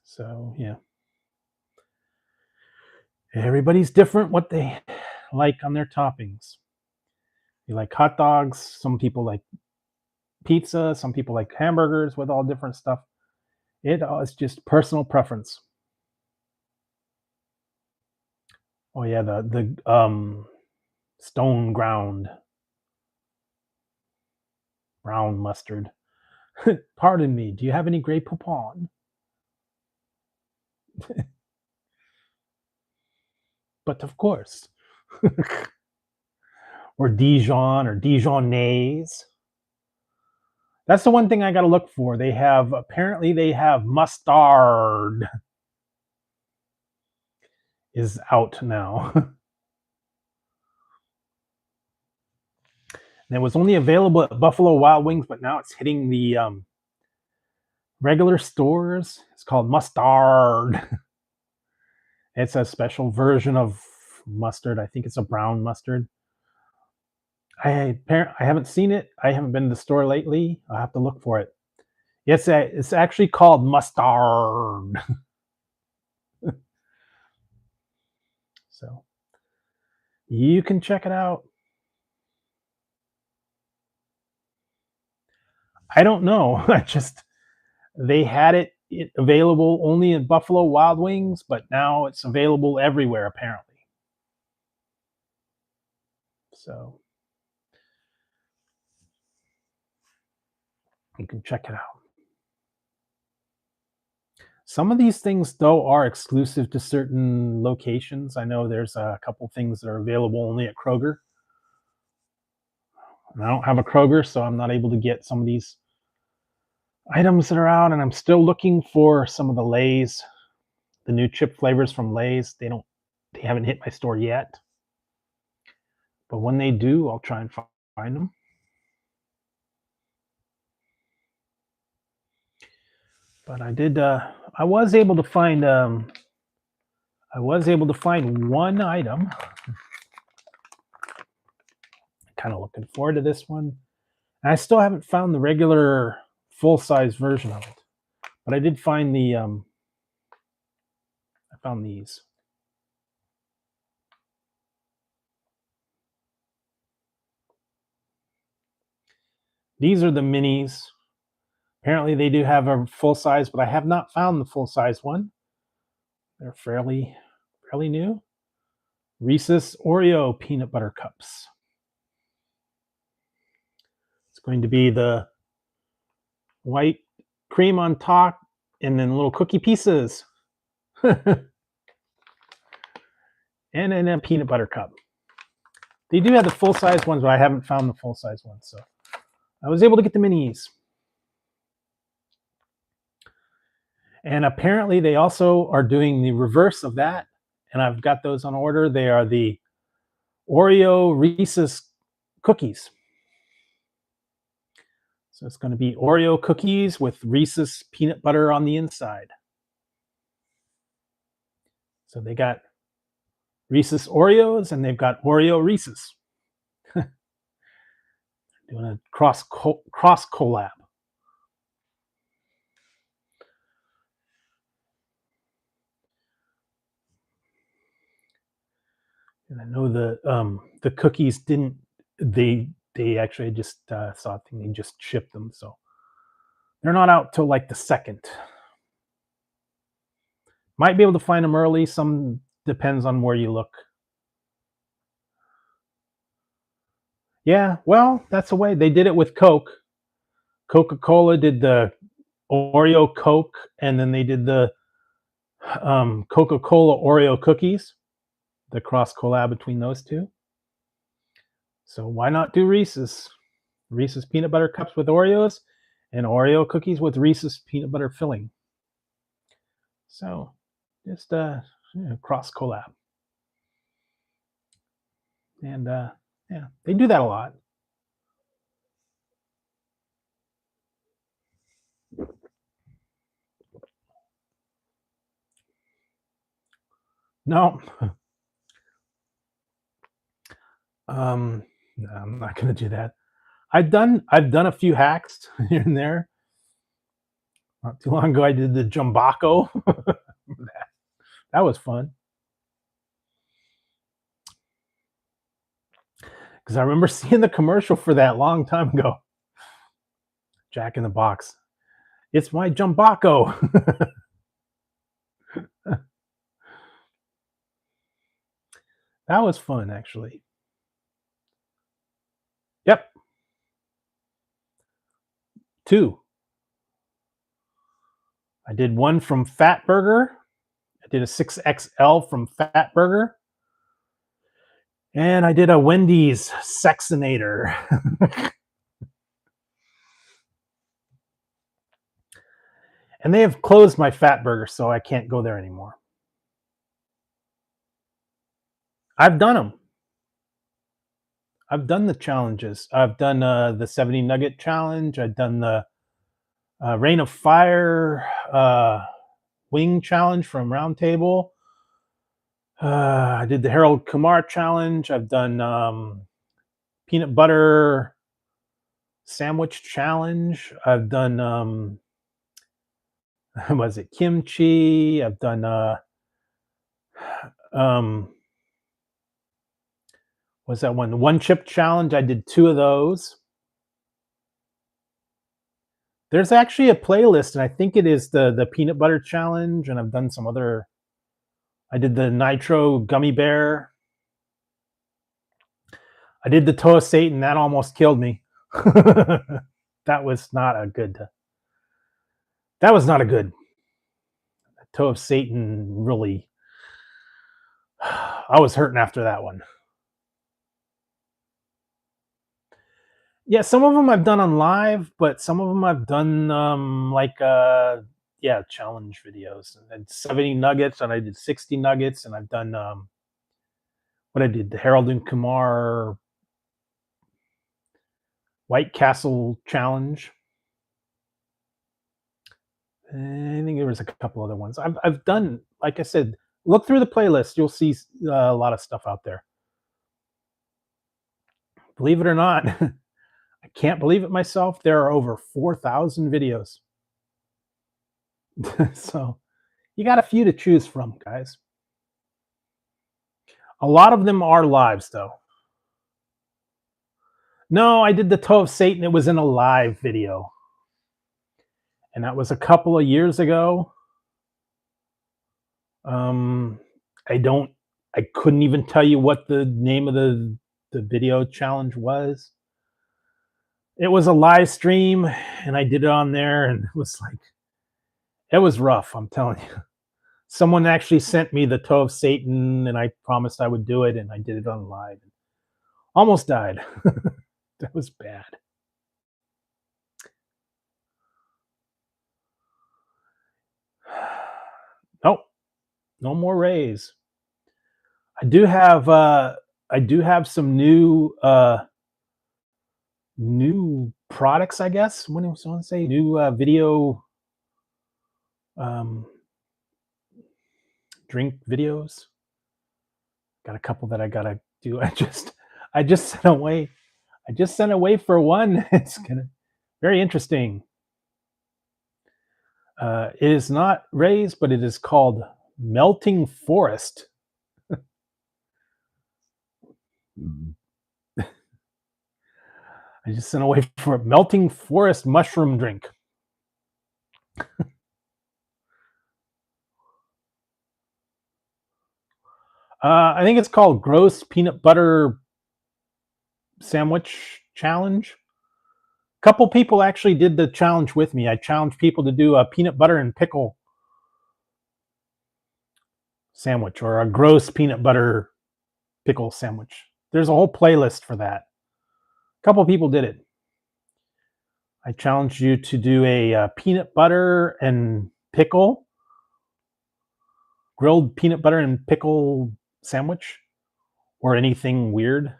So yeah, everybody's different what they like on their toppings. You like hot dogs. Some people like pizza. Some people like hamburgers with all different stuff. It's just personal preference. Oh yeah, the stone ground brown mustard. Pardon me. Do you have any Grey Poupon? But of course. Or Dijon or Dijonnaise. That's the one thing I got to look for. Apparently they have mustard is out now. And it was only available at Buffalo Wild Wings, but now it's hitting the regular stores. It's called mustard. It's a special version of mustard. I think it's a brown mustard. I haven't seen it. I haven't been to the store lately. I'll have to look for it. It's actually called mustard. So you can check it out. I don't know. They had it available only in Buffalo Wild Wings, but now it's available everywhere apparently. So you can check it out. Some of these things, though, are exclusive to certain locations. I know there's a couple things that are available only at Kroger. And I don't have a Kroger, so I'm not able to get some of these items that are out. And I'm still looking for some of the Lay's, the new chip flavors from Lay's. They haven't hit my store yet. But when they do, I'll try and find them. But I was able to find one item. Kind of looking forward to this one. And I still haven't found the regular full-size version of it. But I did find I found these. These are the minis. Apparently they do have a full size, but I have not found the full size one. They're fairly new. Reese's Oreo peanut butter cups. It's going to be the white cream on top and then little cookie pieces. And in a peanut butter cup. They do have the full size ones, but I haven't found the full size ones. So I was able to get the minis. And apparently they also are doing the reverse of that. And I've got those on order. They are the Oreo Reese's cookies. So it's going to be Oreo cookies with Reese's peanut butter on the inside. So they got Reese's Oreos and they've got Oreo Reese's. Doing a cross collab. And I know the cookies didn't. They actually just saw a thing. They just shipped them, so they're not out till like the 2nd. Might be able to find them early. Some depends on where you look. Yeah, well, that's the way they did it with Coke. Coca-Cola did the Oreo Coke, and then they did the Coca-Cola Oreo cookies. The cross collab between those two. So why not do Reese's? Reese's peanut butter cups with Oreos and Oreo cookies with Reese's peanut butter filling. So just cross collab. And yeah, they do that a lot. No. No, I'm not going to do that. I've done a few hacks here and there. Not too long ago, I did the Jumbaco. That was fun. Because I remember seeing the commercial for that long time ago. Jack in the Box. It's my Jumbaco. That was fun, actually. Yep. 2. I did one from Fat Burger. I did a 6XL from Fat Burger. And I did a Wendy's Sexinator. And they have closed my Fat Burger, so I can't go there anymore. I've done them. I've done the challenges. I've done the 70 Nugget Challenge. I've done the Rain of Fire Wing Challenge from Roundtable. I did the Harold Kumar Challenge. I've done Peanut Butter Sandwich Challenge. I've done, was it Kimchi? I've done, what's that one? The One Chip Challenge. I did 2 of those. There's actually a playlist, and I think it is the Peanut Butter Challenge, and I've done some other. I did the Nitro Gummy Bear. I did the Toe of Satan. That almost killed me. That was not a good. That was not a good. Toe of Satan really. I was hurting after that one. Yeah, some of them I've done on live, but some of them I've done challenge videos. And 70 nuggets, and I did 60 nuggets, and I've done what I did, the Harold and Kumar White Castle Challenge. I think there was a couple other ones. I've done, like I said, look through the playlist. You'll see a lot of stuff out there. Believe it or not, I can't believe it myself. There are over 4,000 videos. So you got a few to choose from, guys. A lot of them are lives, though. No, I did the Toe of Satan. It was in a live video, and that was a couple of years ago. Um, I don't. I couldn't even tell you what the name of the video challenge was. It was a live stream, and I did it on there, and it was rough. I'm telling you. Someone actually sent me the Toe of Satan, and I promised I would do it, and I did it on live. Almost died. That was bad. Nope, no more rays. I do have some new products, I guess. What do I want to say? New video um, drink videos. Got a couple that I gotta do. I just sent away. I just sent away for one. It's gonna very interesting. It is not raised, but it is called melting forest. I just sent away for a melting forest mushroom drink. I think it's called Gross Peanut Butter Sandwich Challenge. A couple people actually did the challenge with me. I challenged people to do a peanut butter and pickle sandwich or a gross peanut butter pickle sandwich. There's a whole playlist for that. A couple people did it. I challenge you to do a peanut butter and pickle, grilled peanut butter and pickle sandwich, or anything weird.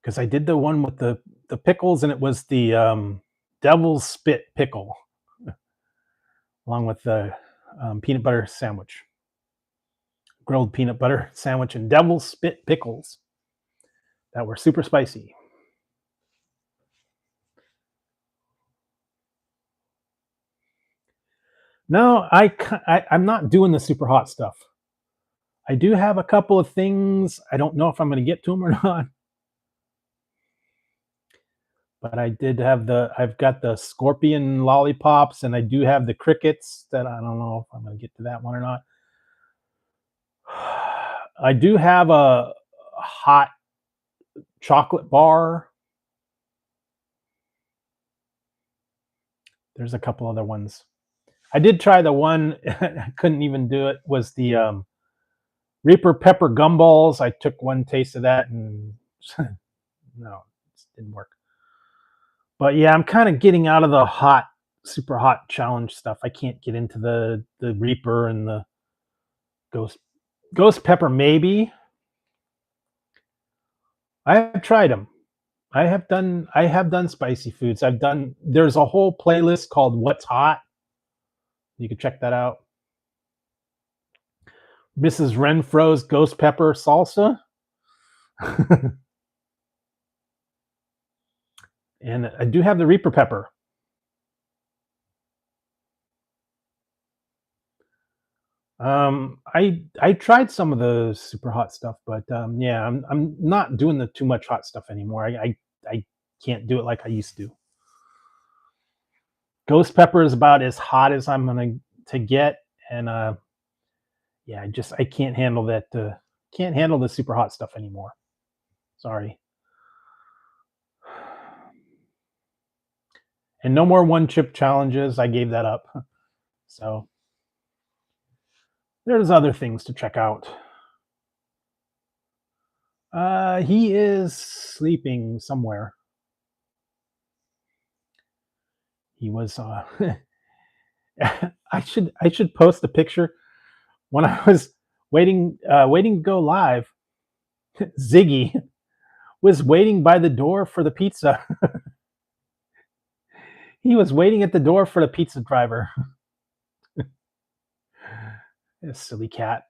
Because I did the one with the pickles, and it was the devil's spit pickle, along with the peanut butter sandwich, grilled peanut butter sandwich, and devil's spit pickles that were super spicy. No, I'm not doing the super hot stuff. I do have a couple of things. I don't know if I'm going to get to them or not. But I've got the scorpion lollipops, and I do have the crickets that I don't know if I'm going to get to that one or not. I do have a hot chocolate bar. There's a couple other ones. I did try the one I couldn't even do it. Was the Reaper pepper gumballs. I took one taste of that, and no, it didn't work. But yeah, I'm kind of getting out of the super hot challenge stuff. I can't get into the Reaper and the ghost pepper. Maybe I have tried them. I have done spicy foods. There's a whole playlist called What's Hot. You can check that out. Mrs. Renfro's ghost pepper salsa. And I do have the Reaper pepper. I tried some of the super hot stuff, but yeah, I'm not doing the too much hot stuff anymore. I can't do it like I used to. Ghost pepper is about as hot as I'm gonna to get, and yeah, I can't handle that. Can't handle the super hot stuff anymore. Sorry. And no more one chip challenges. I gave that up. So there's other things to check out. He is sleeping somewhere. He was I should post a picture when I was waiting to go live. Ziggy was waiting by the door for the pizza. He was waiting at the door for the pizza driver. This silly cat.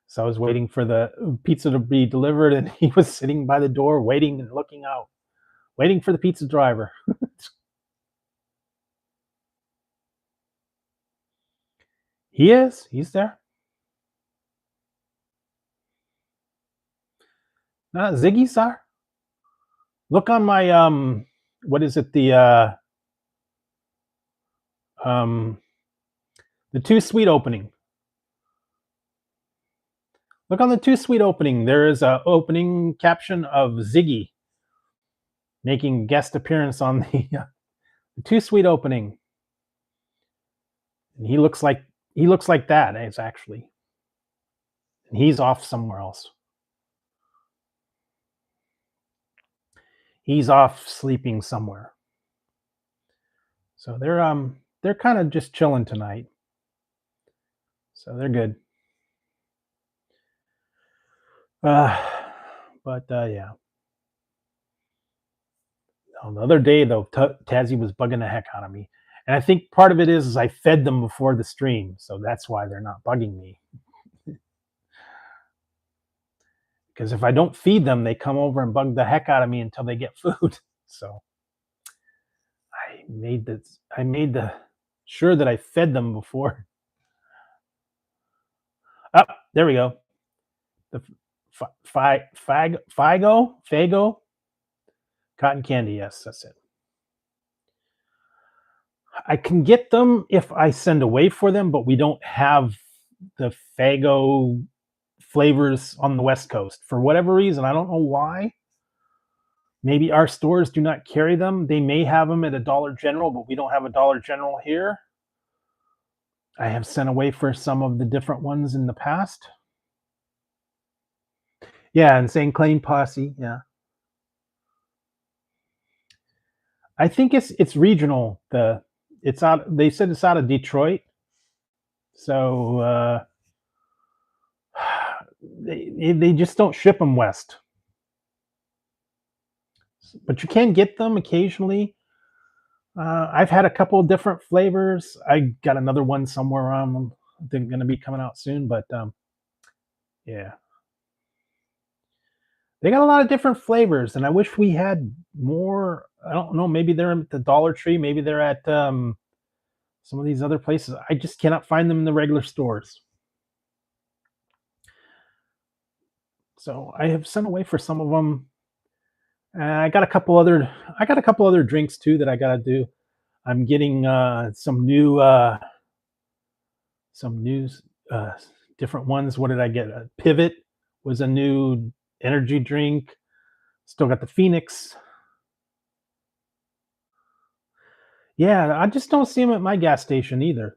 So I was waiting for the pizza to be delivered, and he was sitting by the door waiting and looking out, waiting for the pizza driver. He is. He's there. Ziggy's there. Look on my what is it? Um the Too Sweet opening. Look on the Too Sweet opening. There is a opening caption of Ziggy making guest appearance on the Too Sweet opening. And he looks like that. It's actually, and he's off somewhere else. He's off sleeping somewhere. So they're kind of just chilling tonight. So they're good. Uh, but yeah. The other day though, Tazzy was bugging the heck out of me, and I think part of it is I fed them before the stream, so that's why they're not bugging me. Because if I don't feed them, they come over and bug the heck out of me until they get food. So I made the sure that I fed them before. Oh, there we go. The Fago cotton candy. Yes, that's it. I can get them if I send away for them, but we don't have the Fago flavors on the West Coast for whatever reason. I don't know why. Maybe our stores do not carry them. They may have them at a Dollar General, but we don't have a Dollar General here. I have sent away for some of the different ones in the past. Yeah, Insane Clean Posse. Yeah, I think it's regional. It's out. They said it's out of Detroit, so they just don't ship them west. But you can get them occasionally. I've had a couple of different flavors. I got another one somewhere around. They're going to be coming out soon, but yeah, they got a lot of different flavors, and I wish we had more. I don't know. Maybe they're at the Dollar Tree. Maybe they're at some of these other places. I just cannot find them in the regular stores. So I have sent away for some of them. I got a couple other drinks too that I got to do. I'm getting some new uh, different ones. What did I get? Pivot was a new energy drink. Still got the Phoenix. Yeah, I just don't see them at my gas station either.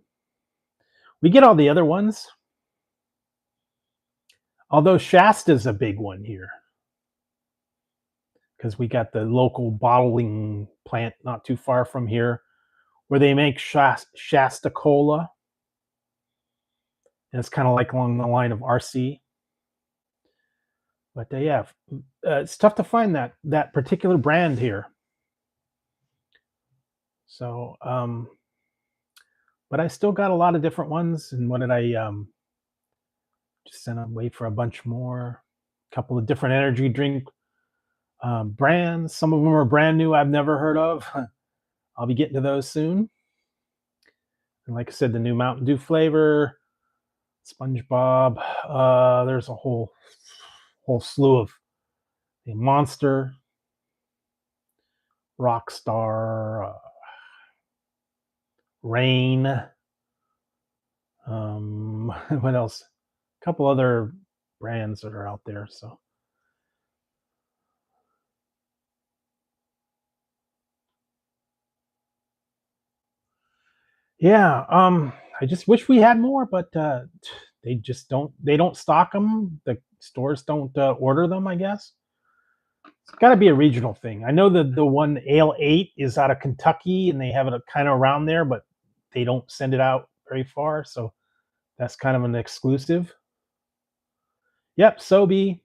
We get all the other ones. Although Shasta's a big one here because we got the local bottling plant not too far from here where they make Shasta Cola. And it's kind of like along the line of RC. But yeah, it's tough to find that particular brand here. So, but I still got a lot of different ones. And what did I just send away for a bunch more? A couple of different energy drink brands. Some of them are brand new I've never heard of. I'll be getting to those soon. And like I said, the new Mountain Dew flavor, SpongeBob. There's a whole slew of the Monster, Rockstar, Rain. What else? A couple other brands that are out there. So yeah, I just wish we had more, but they just don't. They don't stock them. The stores don't order them. I guess it's got to be a regional thing. I know that the one Ale 8 is out of Kentucky, and they have it kind of around there, but they don't send it out very far. So that's kind of an exclusive. Yep, Sobe.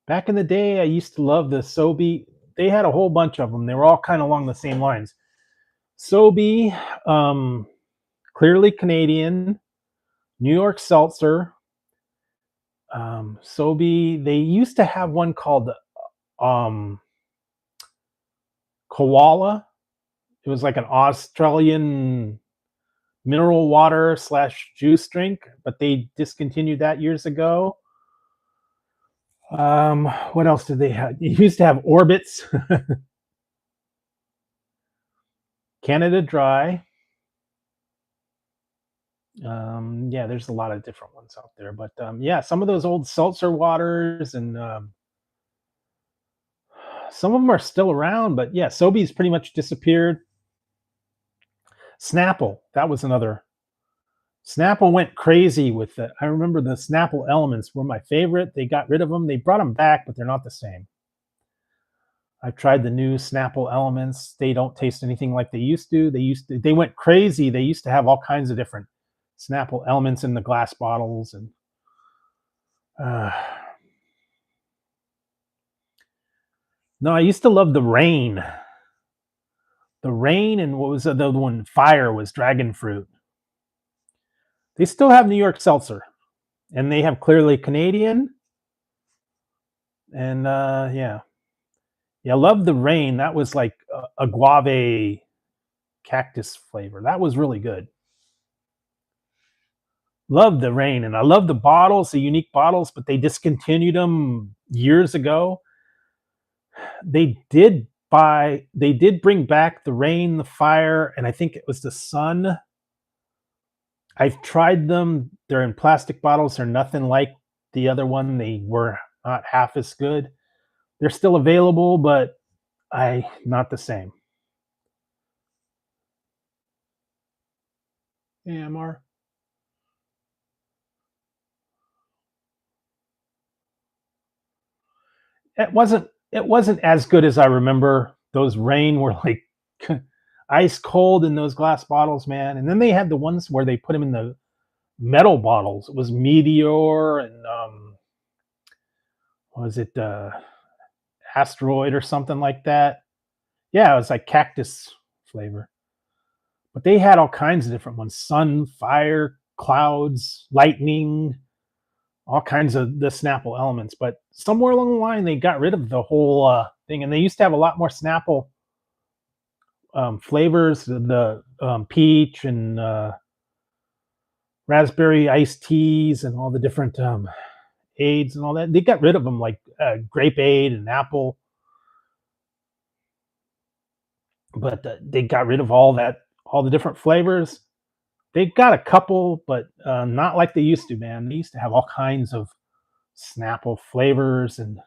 Back in the day, I used to love the Sobe. They had a whole bunch of them. They were all kind of along the same lines. Sobe, clearly Canadian, New York Seltzer, Sobe. They used to have one called Koala. It was like an Australian mineral water / juice drink, but they discontinued that years ago. What else did they have? You used to have Orbits, Canada Dry. Yeah, there's a lot of different ones out there, but yeah, some of those old seltzer waters and some of them are still around, but yeah, Sobeys pretty much disappeared. Snapple, that was another. Snapple went crazy with it. I remember the Snapple Elements were my favorite. They got rid of them. They brought them back, but they're not the same. I've tried the new Snapple Elements. They don't taste anything like they used to. They went crazy. They used to have all kinds of different Snapple Elements in the glass bottles, and no, I used to love the Rain. The Rain, and what was the other one? Fire was Dragon Fruit. They still have New York Seltzer, and they have Clearly Canadian. And yeah, I love the Rain. That was like a guave cactus flavor. That was really good. Love the Rain, and I love the bottles, the unique bottles, but they discontinued them years ago. They did bring back the Rain, the Fire, and I think it was the Sun. I've tried them. They're in plastic bottles. They're nothing like the other one. They were not half as good. They're still available, but not the same. Yeah, Mar. It wasn't as good as I remember. Those Rain were like ice cold in those glass bottles, man. And then they had the ones where they put them in the metal bottles. It was Meteor and was it Asteroid or something like that? Yeah, it was like cactus flavor. But they had all kinds of different ones: sun, fire, clouds, lightning, all kinds of the Snapple Elements. But somewhere along the line, they got rid of the whole thing, and they used to have a lot more Snapple flavors: the peach and raspberry iced teas, and all the different aids and all that. They got rid of them, like grape aid and apple. But they got rid of all the different flavors. They got a couple, but not like they used to, man. They used to have all kinds of Snapple flavors and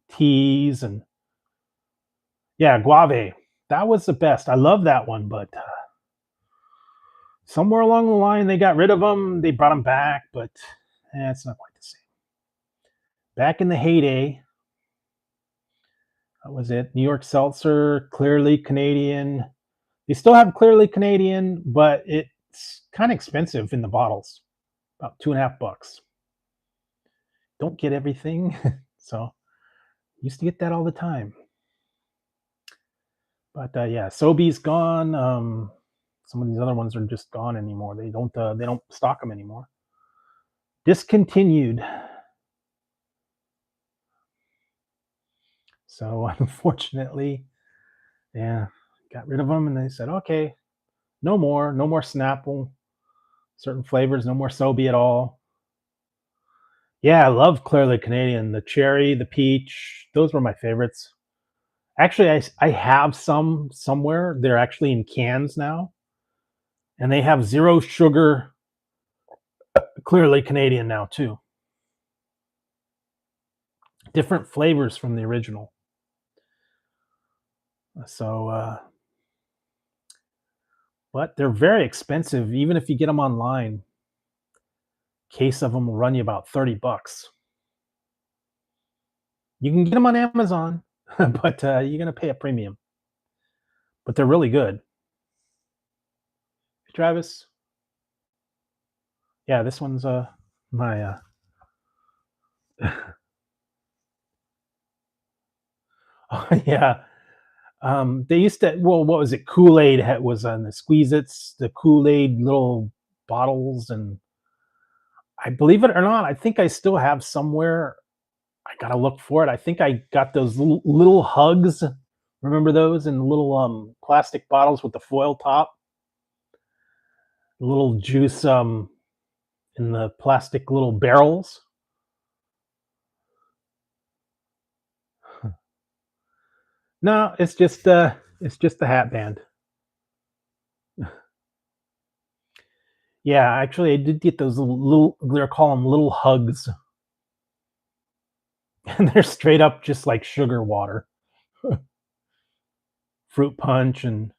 teas, and yeah, guave. That was the best. I love that one, but somewhere along the line they got rid of them. They brought them back, but it's not quite the same. Back in the heyday, that was it. New York Seltzer, Clearly Canadian. They still have Clearly Canadian, but it's kind of expensive in the bottles, about $2.50. Don't get everything, so used to get that all the time. But yeah, Sobeys gone. Some of these other ones are just gone anymore. They don't stock them anymore. Discontinued. So unfortunately, yeah, got rid of them, and they said, okay, no more Snapple, certain flavors, no more Sobe at all. Yeah, I love Clearly Canadian. The cherry, the peach, those were my favorites. Actually, I have some somewhere. They're actually in cans now, and they have zero sugar Clearly Canadian now too. Different flavors from the original. So, but they're very expensive, even if you get them online. Case of them will run you about $30. You can get them on Amazon, but you're gonna pay a premium. But they're really good. Hey, Travis. Yeah, this one's my oh, yeah. They used to, well, what was it? Kool-Aid was on the Squeeze-Its, the Kool-Aid little bottles, and I believe it or not, I think I still have somewhere. I gotta look for it. I think I got those little hugs. Remember those in little plastic bottles with the foil top? little juice in the plastic little barrels. No, it's just the hat band. Yeah, actually, I did get those little, they're calling them little hugs, and they're straight up just like sugar water, fruit punch, and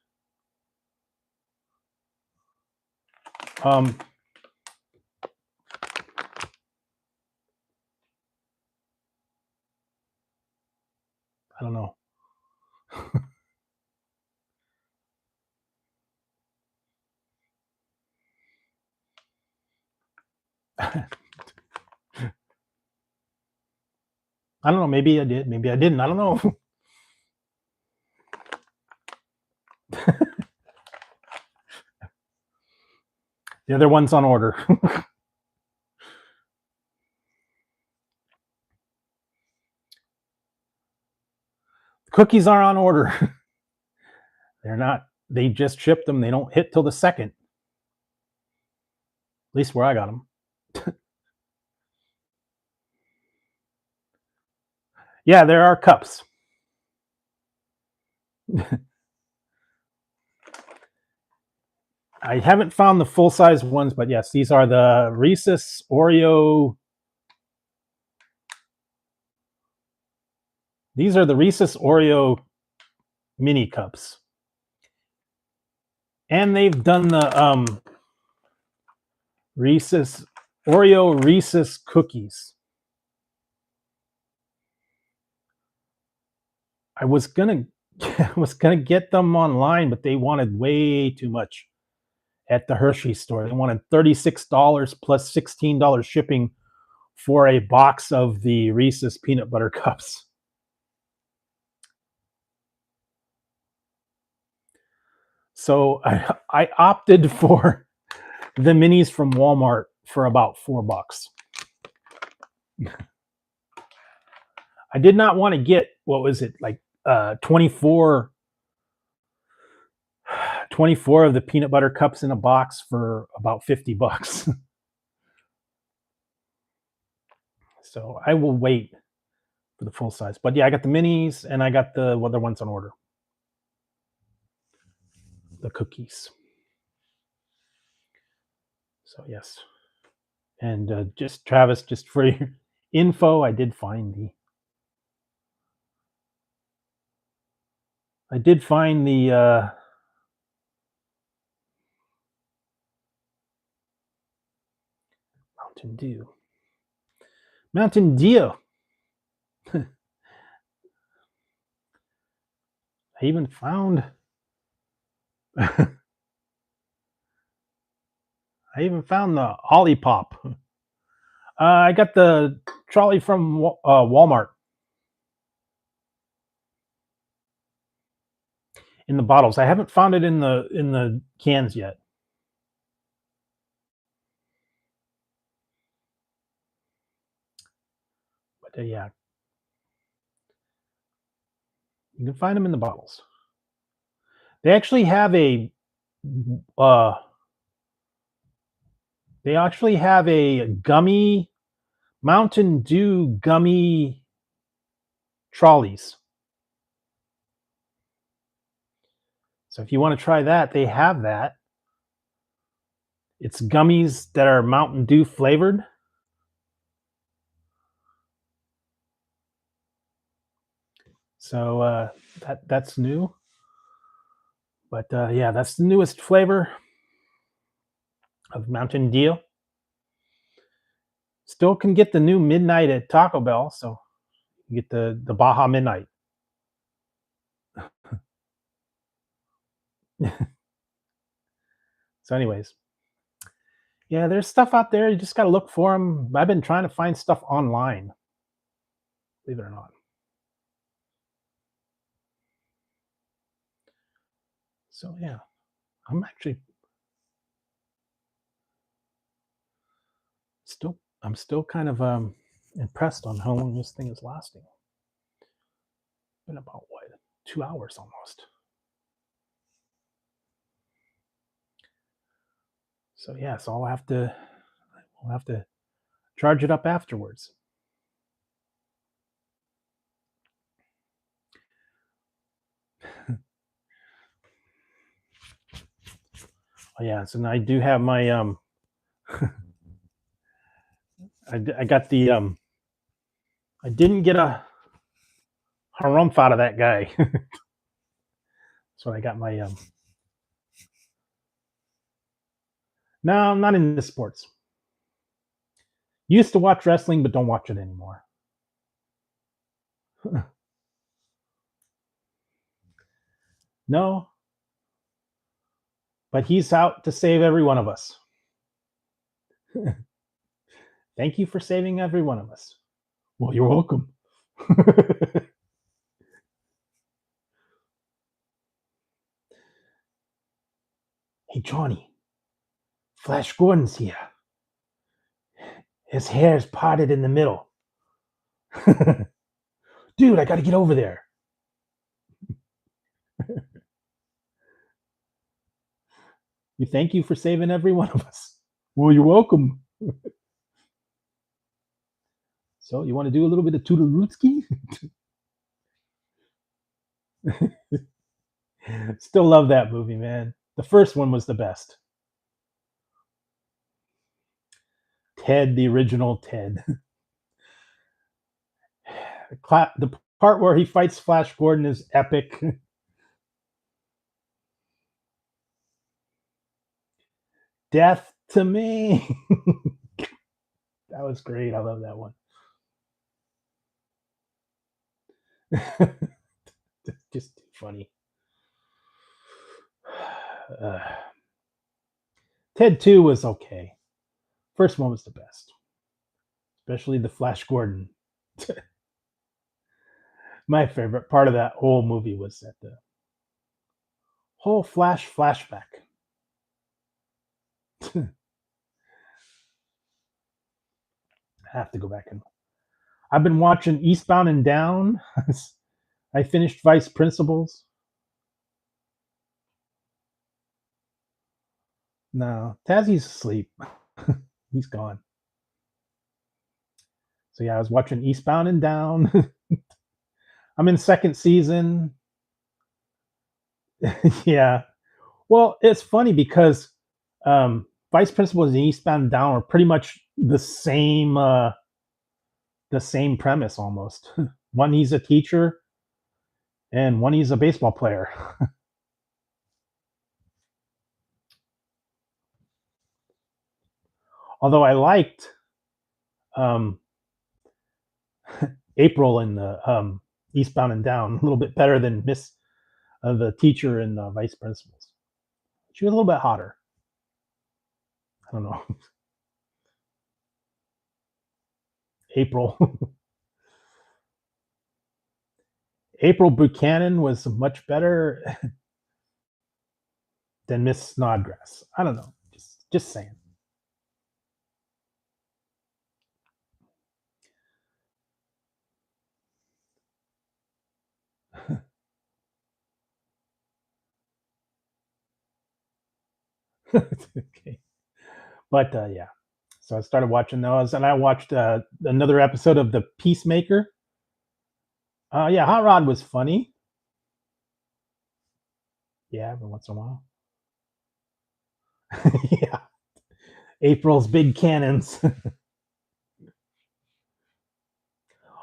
um, I don't know. I don't know. Maybe I did. Maybe I didn't. I don't know. The other one's on order. Cookies are on order. They're not. They just shipped them. They don't hit till the second. At least where I got them. Yeah, there are cups. I haven't found the full size ones, but yes, these are the Reese's Oreo. These are the Reese's Oreo mini cups, and they've done the Reese's Oreo Reese's cookies. I was gonna get them online, but they wanted way too much at the Hershey store. They wanted $36 plus $16 shipping for a box of the Reese's peanut butter cups. So I opted for the minis from Walmart for about $4. I did not want to get, what was it, like 24 of the peanut butter cups in a box for about $50. So I will wait for the full size. But yeah, I got the minis and I got the other ones on order. The cookies. So yes. And just Travis, just for your info, I did find the Mountain Dew. Mountain Dew. I even found I even found the Olipop. I got the trolley from Walmart in the bottles. I haven't found it in the cans yet. But yeah, you can find them in the bottles. They actually have a uh, gummy Mountain Dew gummy trolleys. So if you want to try that, they have that. It's gummies that are Mountain Dew flavored. So that's new. But yeah, that's the newest flavor of Mountain Dew. Still can get the new Midnight at Taco Bell, so you get the Baja Midnight. So, anyways, yeah, there's stuff out there. You just got to look for them. I've been trying to find stuff online, believe it or not. So yeah, I'm actually still kind of impressed on how long this thing is lasting. Been about what, 2 hours almost. So yeah, so we'll have to charge it up afterwards. Oh yeah, so now I do have my I got the I didn't get a harumph out of that guy. So I got my no, I'm not into sports. Used to watch wrestling, but don't watch it anymore. No, but he's out to save every one of us. Thank you for saving every one of us. Well, you're welcome. Hey, Johnny, Flash Gordon's here. His hair is parted in the middle. Dude, I got to get over there. You thank you for saving every one of us. Well, you're welcome. So, you want to do a little bit of Toodle-Rootski? Still love that movie, man. The first one was the best. Ted, the original Ted. The part where he fights Flash Gordon is epic. Death to me. That was great. I love that one. Just too funny. Ted 2 was okay. First one was the best, especially the Flash Gordon. My favorite part of that whole movie was that the whole Flash flashback. I have to go back and. I've been watching Eastbound and Down. I finished Vice Principals. No, Tazzy's asleep. He's gone. So yeah, I was watching Eastbound and Down. I'm in second season. Yeah. Well, it's funny because Vice Principals and Eastbound and Down are pretty much the same premise almost. One he's a teacher, and one he's a baseball player. Although I liked um, April in the Eastbound and Down a little bit better than Miss the teacher in Vice Principals. She was a little bit hotter. I don't know. April. April Buchanan was much better than Miss Snodgrass. I don't know. Just saying. Okay. But yeah. So I started watching those, and I watched another episode of The Peacemaker. Yeah, Hot Rod was funny. Yeah, every once in a while. Yeah. April's big cannons.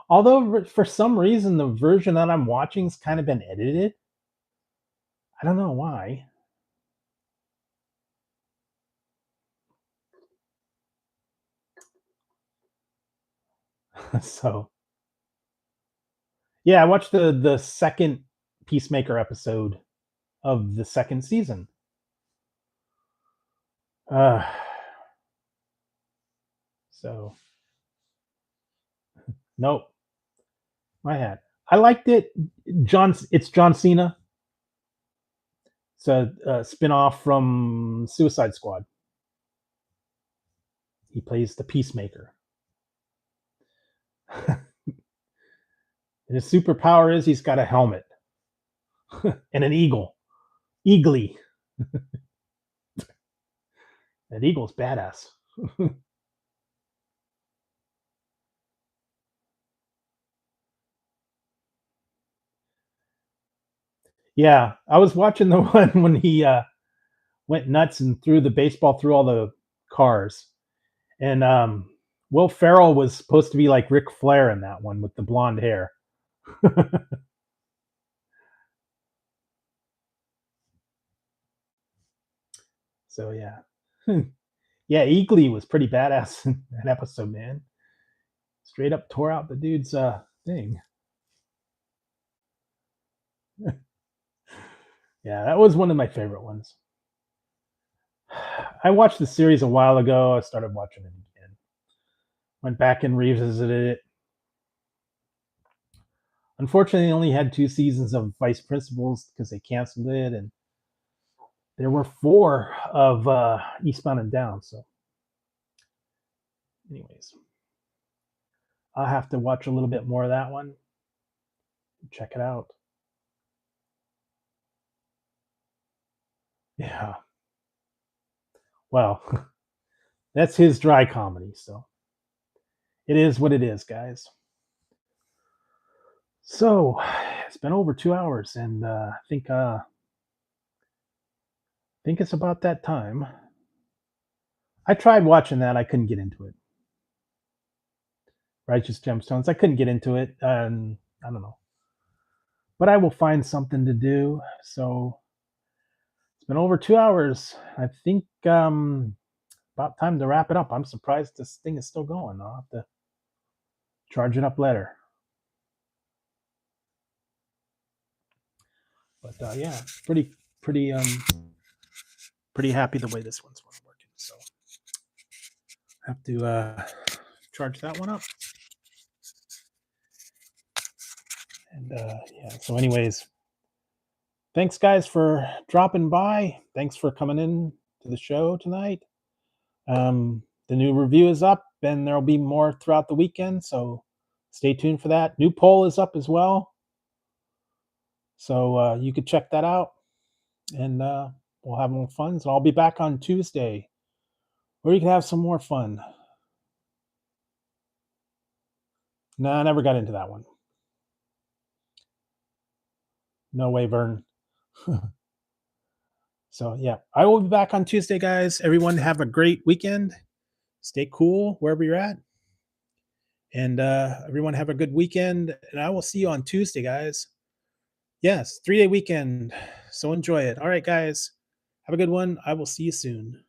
Although for some reason the version that I'm watching's kind of been edited. I don't know why. So yeah, I watched the second Peacemaker episode of the second season. Uh, so nope, I had. I liked it. It's John Cena. It's a spin-off from Suicide Squad. He plays the Peacemaker. And his superpower is he's got a helmet and an eagle. Eagly. That eagle's badass. Yeah, I was watching the one when he went nuts and threw the baseball through all the cars. And Will Ferrell was supposed to be like Ric Flair in that one with the blonde hair. So yeah. Yeah, Eagly was pretty badass in that episode, man. Straight up tore out the dude's thing. Yeah, that was one of my favorite ones. I watched the series a while ago. I started watching it again. Went back and revisited it. Unfortunately, they only had 2 seasons of Vice Principals because they canceled it, and there were 4 of Eastbound and Down. So, anyways, I'll have to watch a little bit more of that one. Check it out. Yeah. Well, that's his dry comedy. So it is what it is, guys. So it's been over 2 hours, and I think it's about that time. I tried watching that. I couldn't get into it. Righteous Gemstones. I couldn't get into it, and I don't know. But I will find something to do. So it's been over 2 hours. I think about time to wrap it up. I'm surprised this thing is still going. I'll have to charge it up later. But yeah, pretty pretty happy the way this one's working. So I have to charge that one up. And yeah, so anyways, thanks guys for dropping by. Thanks for coming in to the show tonight. The new review is up, and there'll be more throughout the weekend, so stay tuned for that. New poll is up as well, so you could check that out, and we'll have more fun. So I'll be back on Tuesday, where you can have some more fun. No, I never got into that one. No way, Vern. So yeah, I will be back on Tuesday, guys. Everyone have a great weekend. Stay cool wherever you're at. And everyone have a good weekend. And I will see you on Tuesday, guys. Yes, 3-day weekend. So enjoy it. All right, guys. Have a good one. I will see you soon.